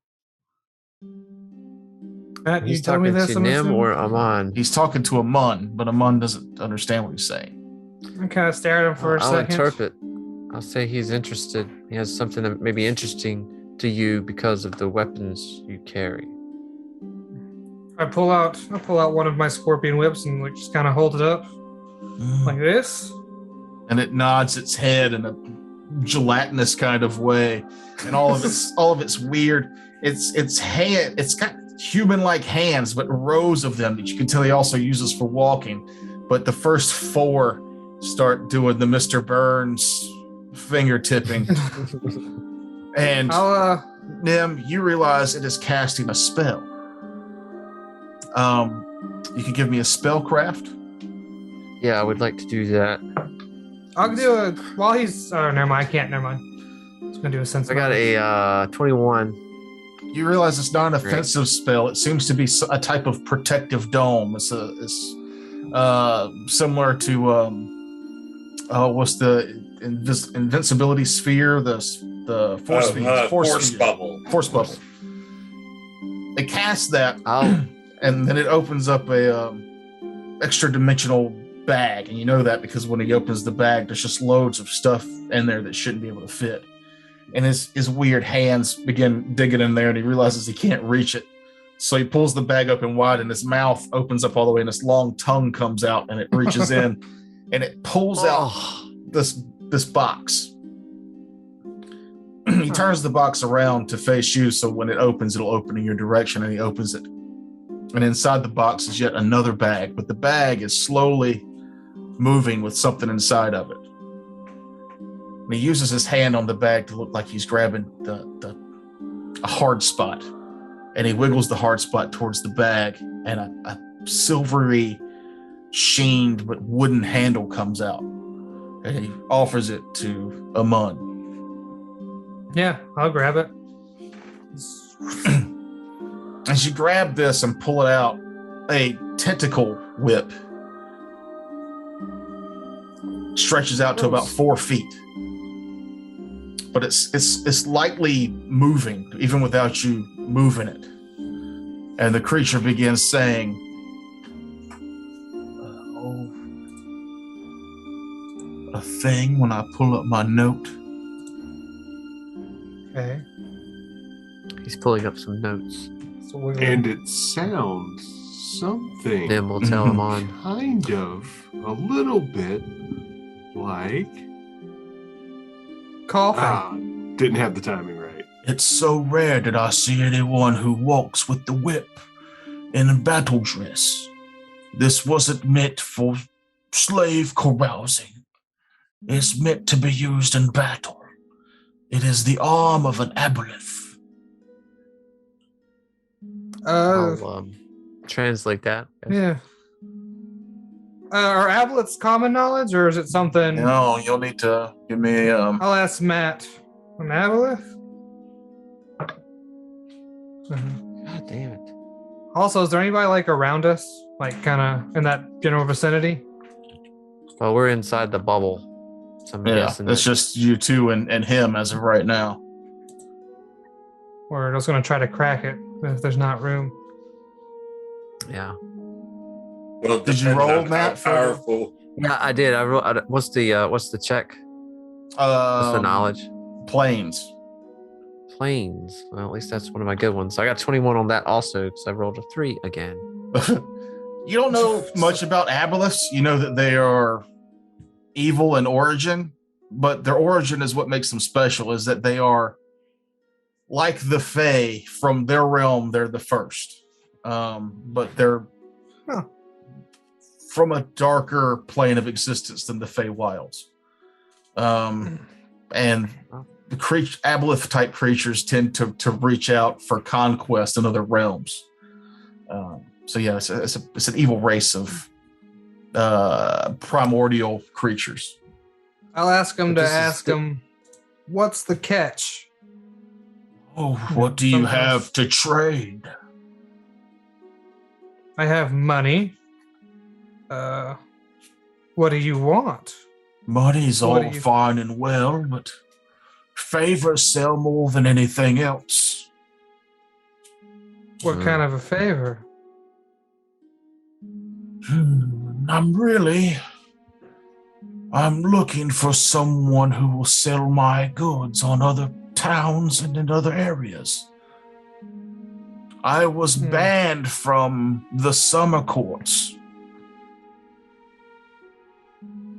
Matt, you He's tell me talking this. to Nim or Aman? He's talking to Amun, but Amun doesn't understand what he's saying. I kind of stare at him for a I'll second. interpret. I'll say he's interested. He has something that may be interesting to you because of the weapons you carry. I pull out one of my scorpion whips and just kind of hold it up like this. And it nods its head in a gelatinous kind of way, and all of its weird. It's got human-like hands, but rows of them that you can tell he also uses for walking. But the first 4 start doing the Mr. Burns finger tipping. And Nim, you realize it is casting a spell. You can give me a spellcraft. Yeah, I would like to do that. I'll do a while he's. Oh, never mind. I can't. Never mind. I was gonna do a sense. I got a 21. You realize it's not an offensive spell. It seems to be a type of protective dome. It's similar to what's the invincibility sphere? The the force field. Force bubble. Force bubble. It casts that, Oh, and then it opens up a extra dimensional bag, and you know that because when he opens the bag, there's just loads of stuff in there that shouldn't be able to fit. And his weird hands begin digging in there, and he realizes he can't reach it. So he pulls the bag open wide, and his mouth opens up all the way, and this long tongue comes out, and it reaches in, and it pulls out this box. He turns the box around to face you, so when it opens, it'll open in your direction, and he opens it. And inside the box is yet another bag, but the bag is slowly moving with something inside of it. And he uses his hand on the bag to look like he's grabbing a hard spot. And he wiggles the hard spot towards the bag, and a silvery, sheened but wooden handle comes out. And he offers it to Amun. Yeah, I'll grab it. As you grab this and pull it out, a tentacle whip stretches out to about 4 feet. But it's lightly moving, even without you moving it. And the creature begins saying, a thing when I pull up my note. Okay. he's pulling up some notes. So we're And it sounds something Then we'll tell him on. kind of a little bit like coughing. didn't have the timing right. It's so rare that I see anyone who walks with the whip in a battle dress. This wasn't meant for slave carousing. It's meant to be used in battle. It is the arm of an aboleth. I'll translate that. Yeah. Are aboleths common knowledge, or is it something? No, you'll need to give me I'll ask Matt. An aboleth? God damn it. Also, is there anybody like around us, like kind of in that general vicinity? Well, we're inside the bubble. So I'm guessing it's that- just you two and him as of right now. We're just going to try to crack it if there's not room. yeah. Well, it Did you depends roll, on Matt, how for- powerful? Yeah, I did. I wrote. What's the check? What's the knowledge? Planes. Planes. Well, at least that's one of my good ones. So I got 21 on that also because I rolled a 3 again. You don't know much about aboleths. You know that they are evil in origin, but their origin is what makes them special, is that they are like the Fae. From their realm, they're the first. But they're from a darker plane of existence than the Fae Wilds. And the aboleth type creatures tend to reach out for conquest in other realms. So yeah, it's an evil race of primordial creatures. I'll ask him But to this is ask him, what's the catch? Oh, what do you Sometimes- have to trade? I have money. What do you want? Money's What all do you- fine and well, but favors sell more than anything else. What kind of a favor? I'm looking for someone who will sell my goods on other towns and in other areas. I was banned from the summer courts,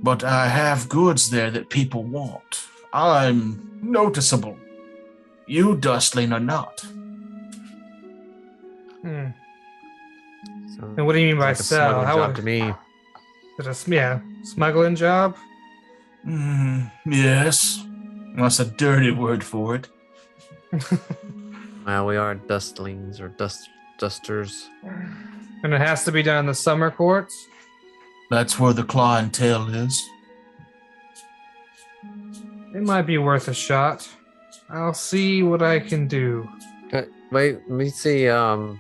but I have goods there that people want. I'm noticeable. You, Dustling, are not. Hmm. So, And what do you mean by like a sell? smuggling How job would to me. smuggling job? Yes. That's a dirty word for it. Well, we are dustlings or dusters. And it has to be done in the summer courts? That's where the clientele is. It might be worth a shot. I'll see what I can do. Wait, let me see. Can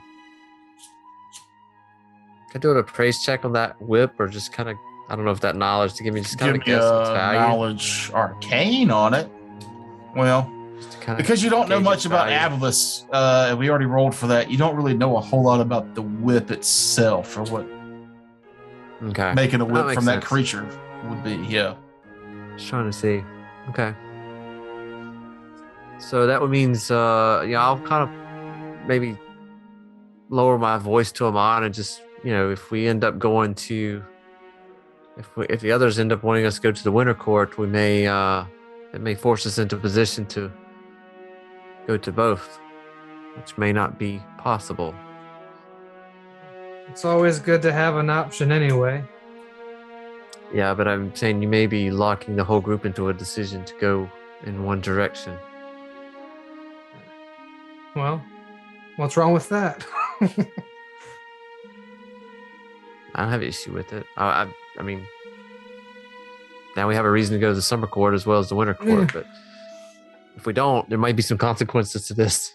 I do an appraise check on that whip, or just kind of? I don't know if that knowledge to give me just kind Give of me guess its a value. knowledge arcane on it. Well, Kinda Because you don't know gauge much its about value. Abolus, and we already rolled for that. You don't really know a whole lot about the whip itself, or what Okay. making a That whip makes from that sense. creature would be. Yeah. Just trying to see. Okay. So that would means I'll kind of maybe lower my voice to Amon and just, if we end up going to if the others end up wanting us to go to the winter court, we may it may force us into a position to go to both, which may not be possible. It's always good to have an option anyway. Yeah, but I'm saying you may be locking the whole group into a decision to go in one direction. Well, what's wrong with that? I don't have an issue with it. I mean, now we have a reason to go to the summer court as well as the winter court. But if we don't, there might be some consequences to this.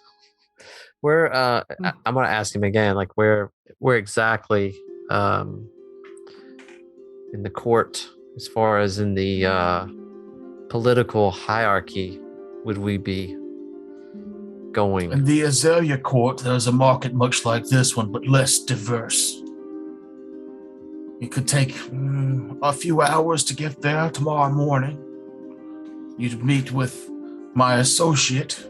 Where I'm going to ask him again, like where exactly in the court, as far as in the political hierarchy, would we be going? In the Azalea court, there's a market much like this one, but less diverse. It could take a few hours to get there tomorrow morning. You'd meet with my associate,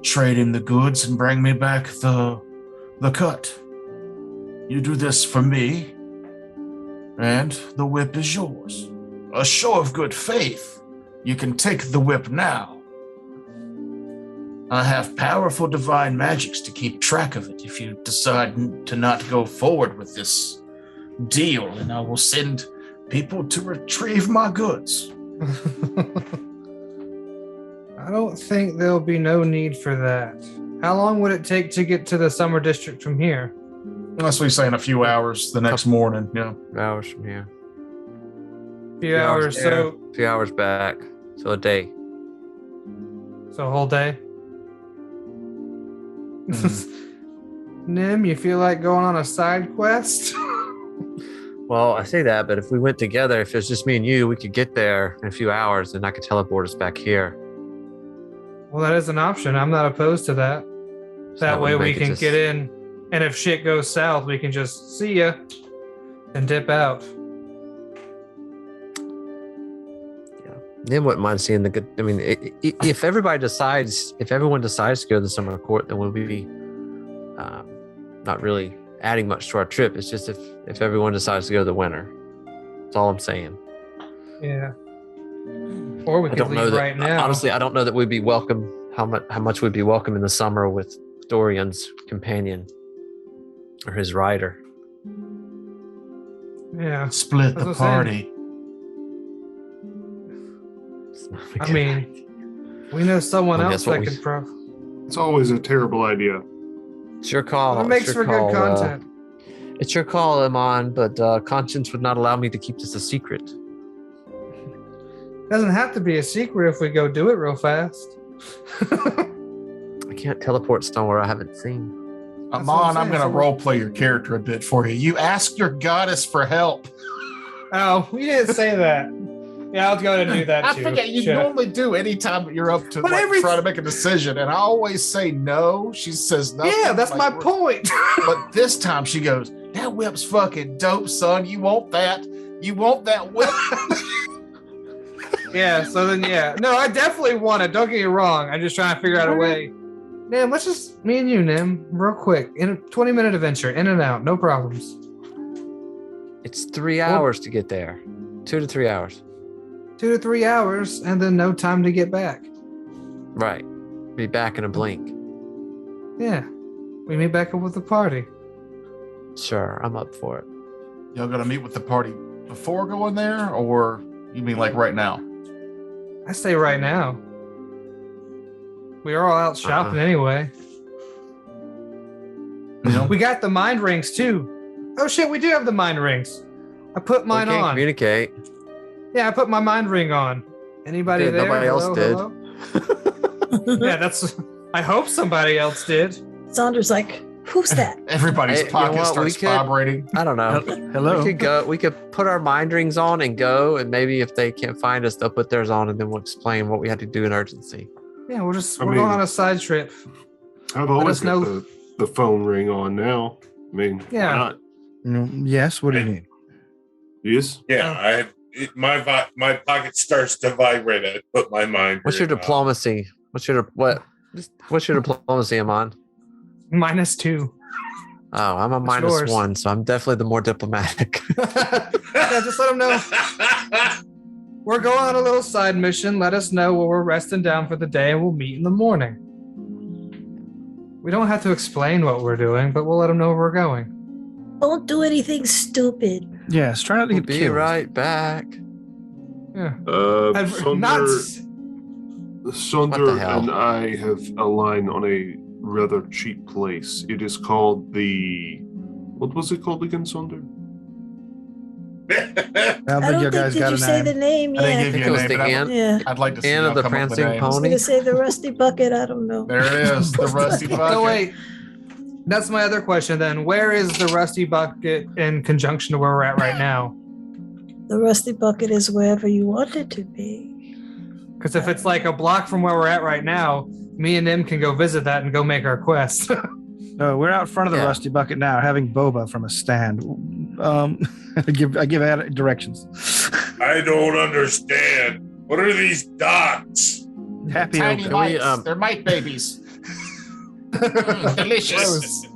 trade in the goods, and bring me back the cut. You do this for me, and the whip is yours. A show of good faith. You can take the whip now. I have powerful divine magics to keep track of it if you decide to not go forward with this deal, and I will send people to retrieve my goods. I don't think there'll be no need for that. How long would it take to get to the summer district from here? That's what he's saying, a few hours the next morning. Yeah. Hours from here. A few hours, there, so a few hours back. So a day. a whole day. Nim, you feel like going on a side quest? Well, I say that, but if we went together, if it's just me and you, we could get there in a few hours and I could teleport us back here. Well, that is an option. I'm not opposed to that. That way we can get in, and if shit goes south, we can just see ya and dip out. Then wouldn't mind seeing the good. I mean, if everyone decides to go to the summer court, then we'll be not really adding much to our trip. It's just if everyone decides to go to the winter. That's all I'm saying. Yeah. Or we I could don't know leave that, right now. honestly, I don't know that we'd be welcome. How much we'd be welcome in the summer with Dorian's companion or his rider. Yeah. Split That's the what I'm party. It's not a I good mean, idea. we know someone Well, else guess what that we- could It's always a terrible idea. It's your call. It makes It's your for call, good content. It's your call, Iman, but conscience would not allow me to keep this a secret. Doesn't have to be a secret if we go do it real fast. I can't teleport somewhere I haven't seen. That's what Amon, I'm I'm going saying, to so role play your character a bit for you. You ask your goddess for help. Oh, we didn't say that. Yeah, I was going to do that I too. forget you Shit. normally do anytime you're up to But like, every- trying to make a decision, and I always say no. She says no. Yeah, that's my point. But this time she goes, "That whip's fucking dope, son. You want that? You want that whip?" Yeah, so then, yeah. No, I definitely want it. Don't get me wrong. I'm just trying to figure out a way. Nim, let's just, me and you, Nim, real quick. In a 20-minute adventure, in and out, no problems. It's 3 hours to get there. 2 to 3 hours. 2 to 3 hours, and then no time to get back. Right. Be back in a blink. Yeah. We meet back up with the party. Sure, I'm up for it. Y'all gonna meet with the party before going there, or you mean like right now? I say right now. We are all out shopping anyway. You know? We got the mind rings too. Oh shit, we do have the mind rings. I put mine we can't on. communicate. Yeah, I put my mind ring on. Anybody Did, there? nobody else Hello, did. hello? Yeah, that's. I hope somebody else did. Saunders like, who's that? Everybody's Hey, you know pocket what? starts We could- vibrating. I don't know. Hello. We could go. We could put our mind rings on and go, and maybe if they can't find us, they'll put theirs on, and then we'll explain what we had to do in urgency. Yeah, we're I going mean- on a side trip. I've Let always us got know. the phone ring on now. I mean, Yeah. why not? Yes. What do you need? Yes. Yeah, my pocket starts to vibrate. I put my mind. What's your diplomacy? What's your diplomacy, Amon? -2. Oh, I'm a What's yours? -1, so I'm definitely the more diplomatic. Yeah, just let them know. We're going on a little side mission. Let us know when we're resting down for the day, and we'll meet in the morning. We don't have to explain what we're doing, but we'll let them know where we're going. Don't do anything stupid. Yes. Try not to We'll get be killed. right back. Yeah. Sonder, What the hell? and I have aligned on a rather cheap place. It is called what was it called again, Sonder? I I don't don't think you think guys did got you a say the name. name I didn't yet. give think you it a was name, the but ant. Yeah. I'd like to see Anne y'all of the come up with Prancing names. I was Pony. gonna say the rusty bucket. I don't know. There it is, the rusty bucket. So wait, that's my other question then. Where is the rusty bucket in conjunction to where we're at right now? The rusty bucket is wherever you want it to be. Because if it's like a block from where we're at right now, me and them can go visit that and go make our quest. No, we're out front of the Yeah. Rusty Bucket now, having boba from a stand. I give out directions. I don't understand. What are these dots? Happy Tiny open. mites. They're mite babies. Delicious.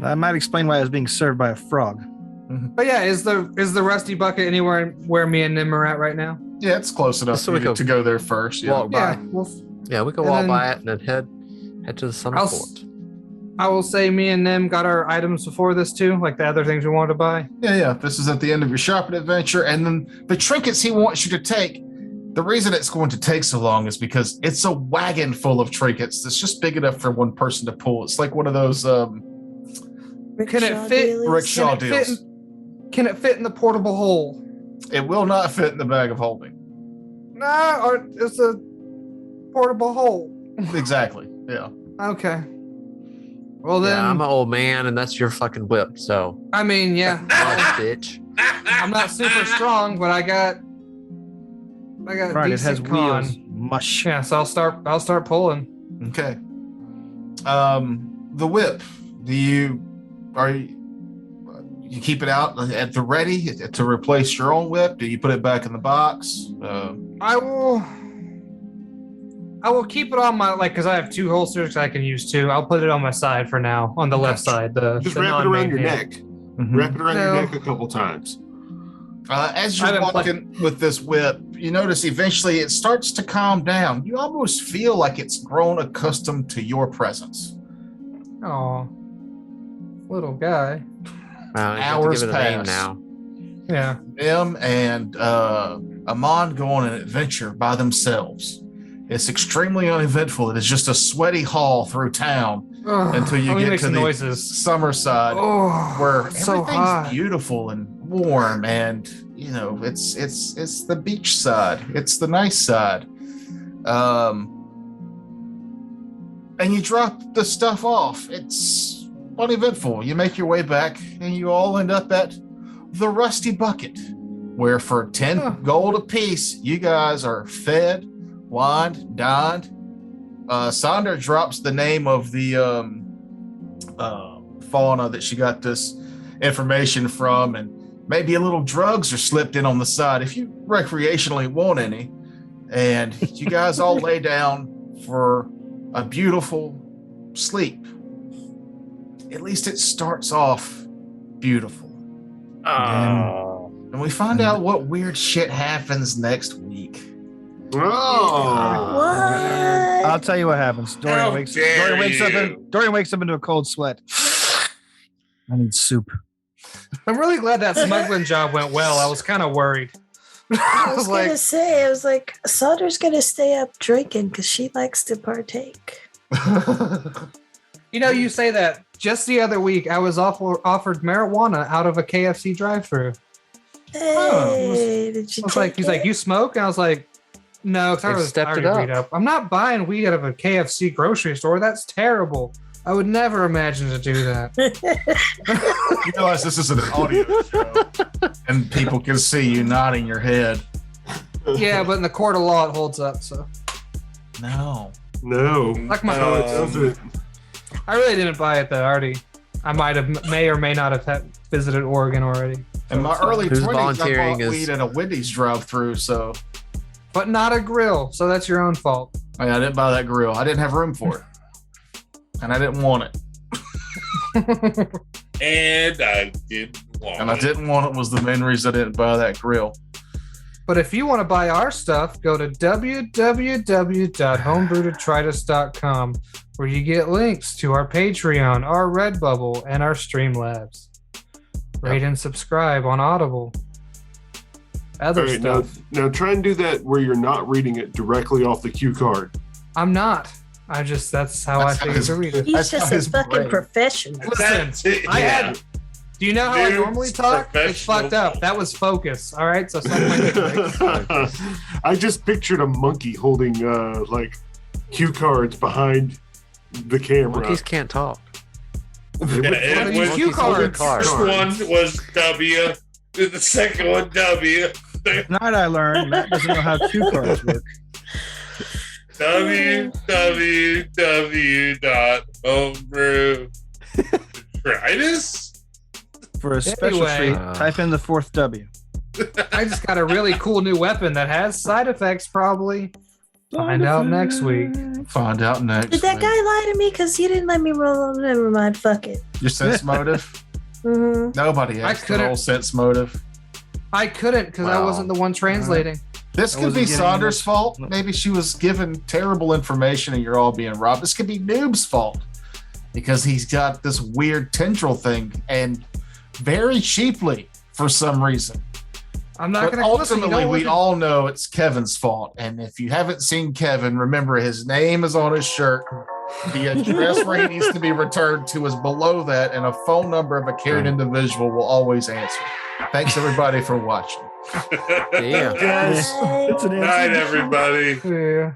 I might explain why I was being served by a frog. But yeah, is the rusty bucket anywhere where me and them are at right now? Yeah, it's close enough So we for you go to go there first. Yeah. Walk by. Yeah. Well, Yeah, we can And walk then- by it and then head to the summer I'll fort. I will say me and them got our items before this too, like the other things we wanted to buy. Yeah. This is at the end of your shopping adventure. And then the trinkets he wants you to take, the reason it's going to take so long is because it's a wagon full of trinkets that's just big enough for one person to pull. It's like one of those Can it Rickshaw fit? dealies. rickshaw Can it fit deals. Can it fit in the portable hole? It will not fit in the bag of holding. Nah, or it's a portable hole. Exactly. Yeah. Okay. Well then, Yeah, I'm an old man, and that's your fucking whip. So, I mean, yeah, bitch. I'm not super strong, but I got Right, it has decent con. wheels. Mush. Yeah, so I'll start pulling. Okay. The whip. You keep it out at the ready to replace your own whip? Do you put it back in the box? I will keep it on my because I have two holsters I can use too. I'll put it on my side for now, on the left side. Just the wrap it around your non-main hand. neck. Mhm. Wrap it around No. your neck a couple times. As I you're haven't walking with this whip, you notice eventually it starts to calm down. You almost feel like it's grown accustomed to your presence. Oh, little guy. Wow, you have to Hours give it a name pass. now. Yeah. Them and Amon go on an adventure by themselves. It's extremely uneventful. It is just a sweaty haul through town Ugh, until you let me get make to some the noises. summer side. Oh, where it's so everything's hot. beautiful and warm, and you know it's the beach side, it's the nice side, and you drop the stuff off. It's uneventful. You make your way back, and you all end up at the Rusty Bucket, where for 10 Huh. gold apiece, you guys are fed, wined, dined. Sandra drops the name of the fauna that she got this information from, and maybe a little drugs are slipped in on the side if you recreationally want any. And you guys all lay down for a beautiful sleep. At least it starts off beautiful. And we find out what weird shit happens next week. Oh. What? I'll tell you what happens. How dare you. Dorian wakes up into a cold sweat. I need soup. I'm really glad that smuggling job went well. I was kind of worried. I was gonna say, I was like, Sauter's gonna stay up drinking because she likes to partake. You know, you say that. Just the other week, I was offered marijuana out of a KFC drive-thru. Hey, did you I was take like, he's like, it? you smoke? And I was like, no, because I They've was stepped it already up. beat up. I'm not buying weed out of a KFC grocery store. That's terrible. I would never imagine to do that. You realize this is an audio show, and people can see you nodding your head. Yeah, but in the court of law, it holds up. So No. No. Like my No, it doesn't. I really didn't buy it though. I may or may not have visited Oregon already. In my early Who's 20s, I volunteering bought is- weed at a Wendy's drive-through, so But not a grill, so that's your own fault. I didn't buy that grill. I didn't have room for it, and I didn't want it. And I didn't want And I didn't want it was the main reason I didn't buy that grill. But if you want to buy our stuff, go to www.homebrewdetritus.com, where you get links to our Patreon, our Redbubble, and our Streamlabs. Rate and subscribe on Audible. Other All right, now, stuff. now try and do that where you're not reading it directly off the cue card. I'm not. that's how That's I how figured his- to read it. He's That's just how a his fucking brain- professional. Listen, I had. Do you know how I Dude's normally talk? It's fucked up. professional. That was focus. All right, so suck my dick, Rick. I just pictured a monkey holding like cue cards behind the camera. Monkeys can't talk. They would- Yeah, What are it these was, cue Monkeys holding cards? first one was W, the second one W, Tonight I learned Matt doesn't know how cue cards work. www.homebrew.detritus. For a special Anyway. treat, type in the fourth W. I just got a really cool new weapon that has side effects, probably. Find out next week. Find out next. Did that week. guy lie to me? Because he didn't let me roll. Never mind. Fuck it. Your sense motive? Mhm. Nobody I asked the couldn't- whole sense motive. I couldn't because I Wow. wasn't the one translating. This I could be wasn't getting Saunders' much- fault. no. Maybe she was given terrible information and you're all being robbed. This could be Noob's fault because he's got this weird tendril thing and very cheaply for some reason. I'm not But going to listen. You ultimately, know we what? all know it's Kevin's fault. And if you haven't seen Kevin, remember his name is on his shirt. The address where he needs to be returned to is below that, and a phone number of a caring individual will always answer. Thanks, everybody, for watching. Yeah. Guys, It's an Night, answer. everybody. Yeah.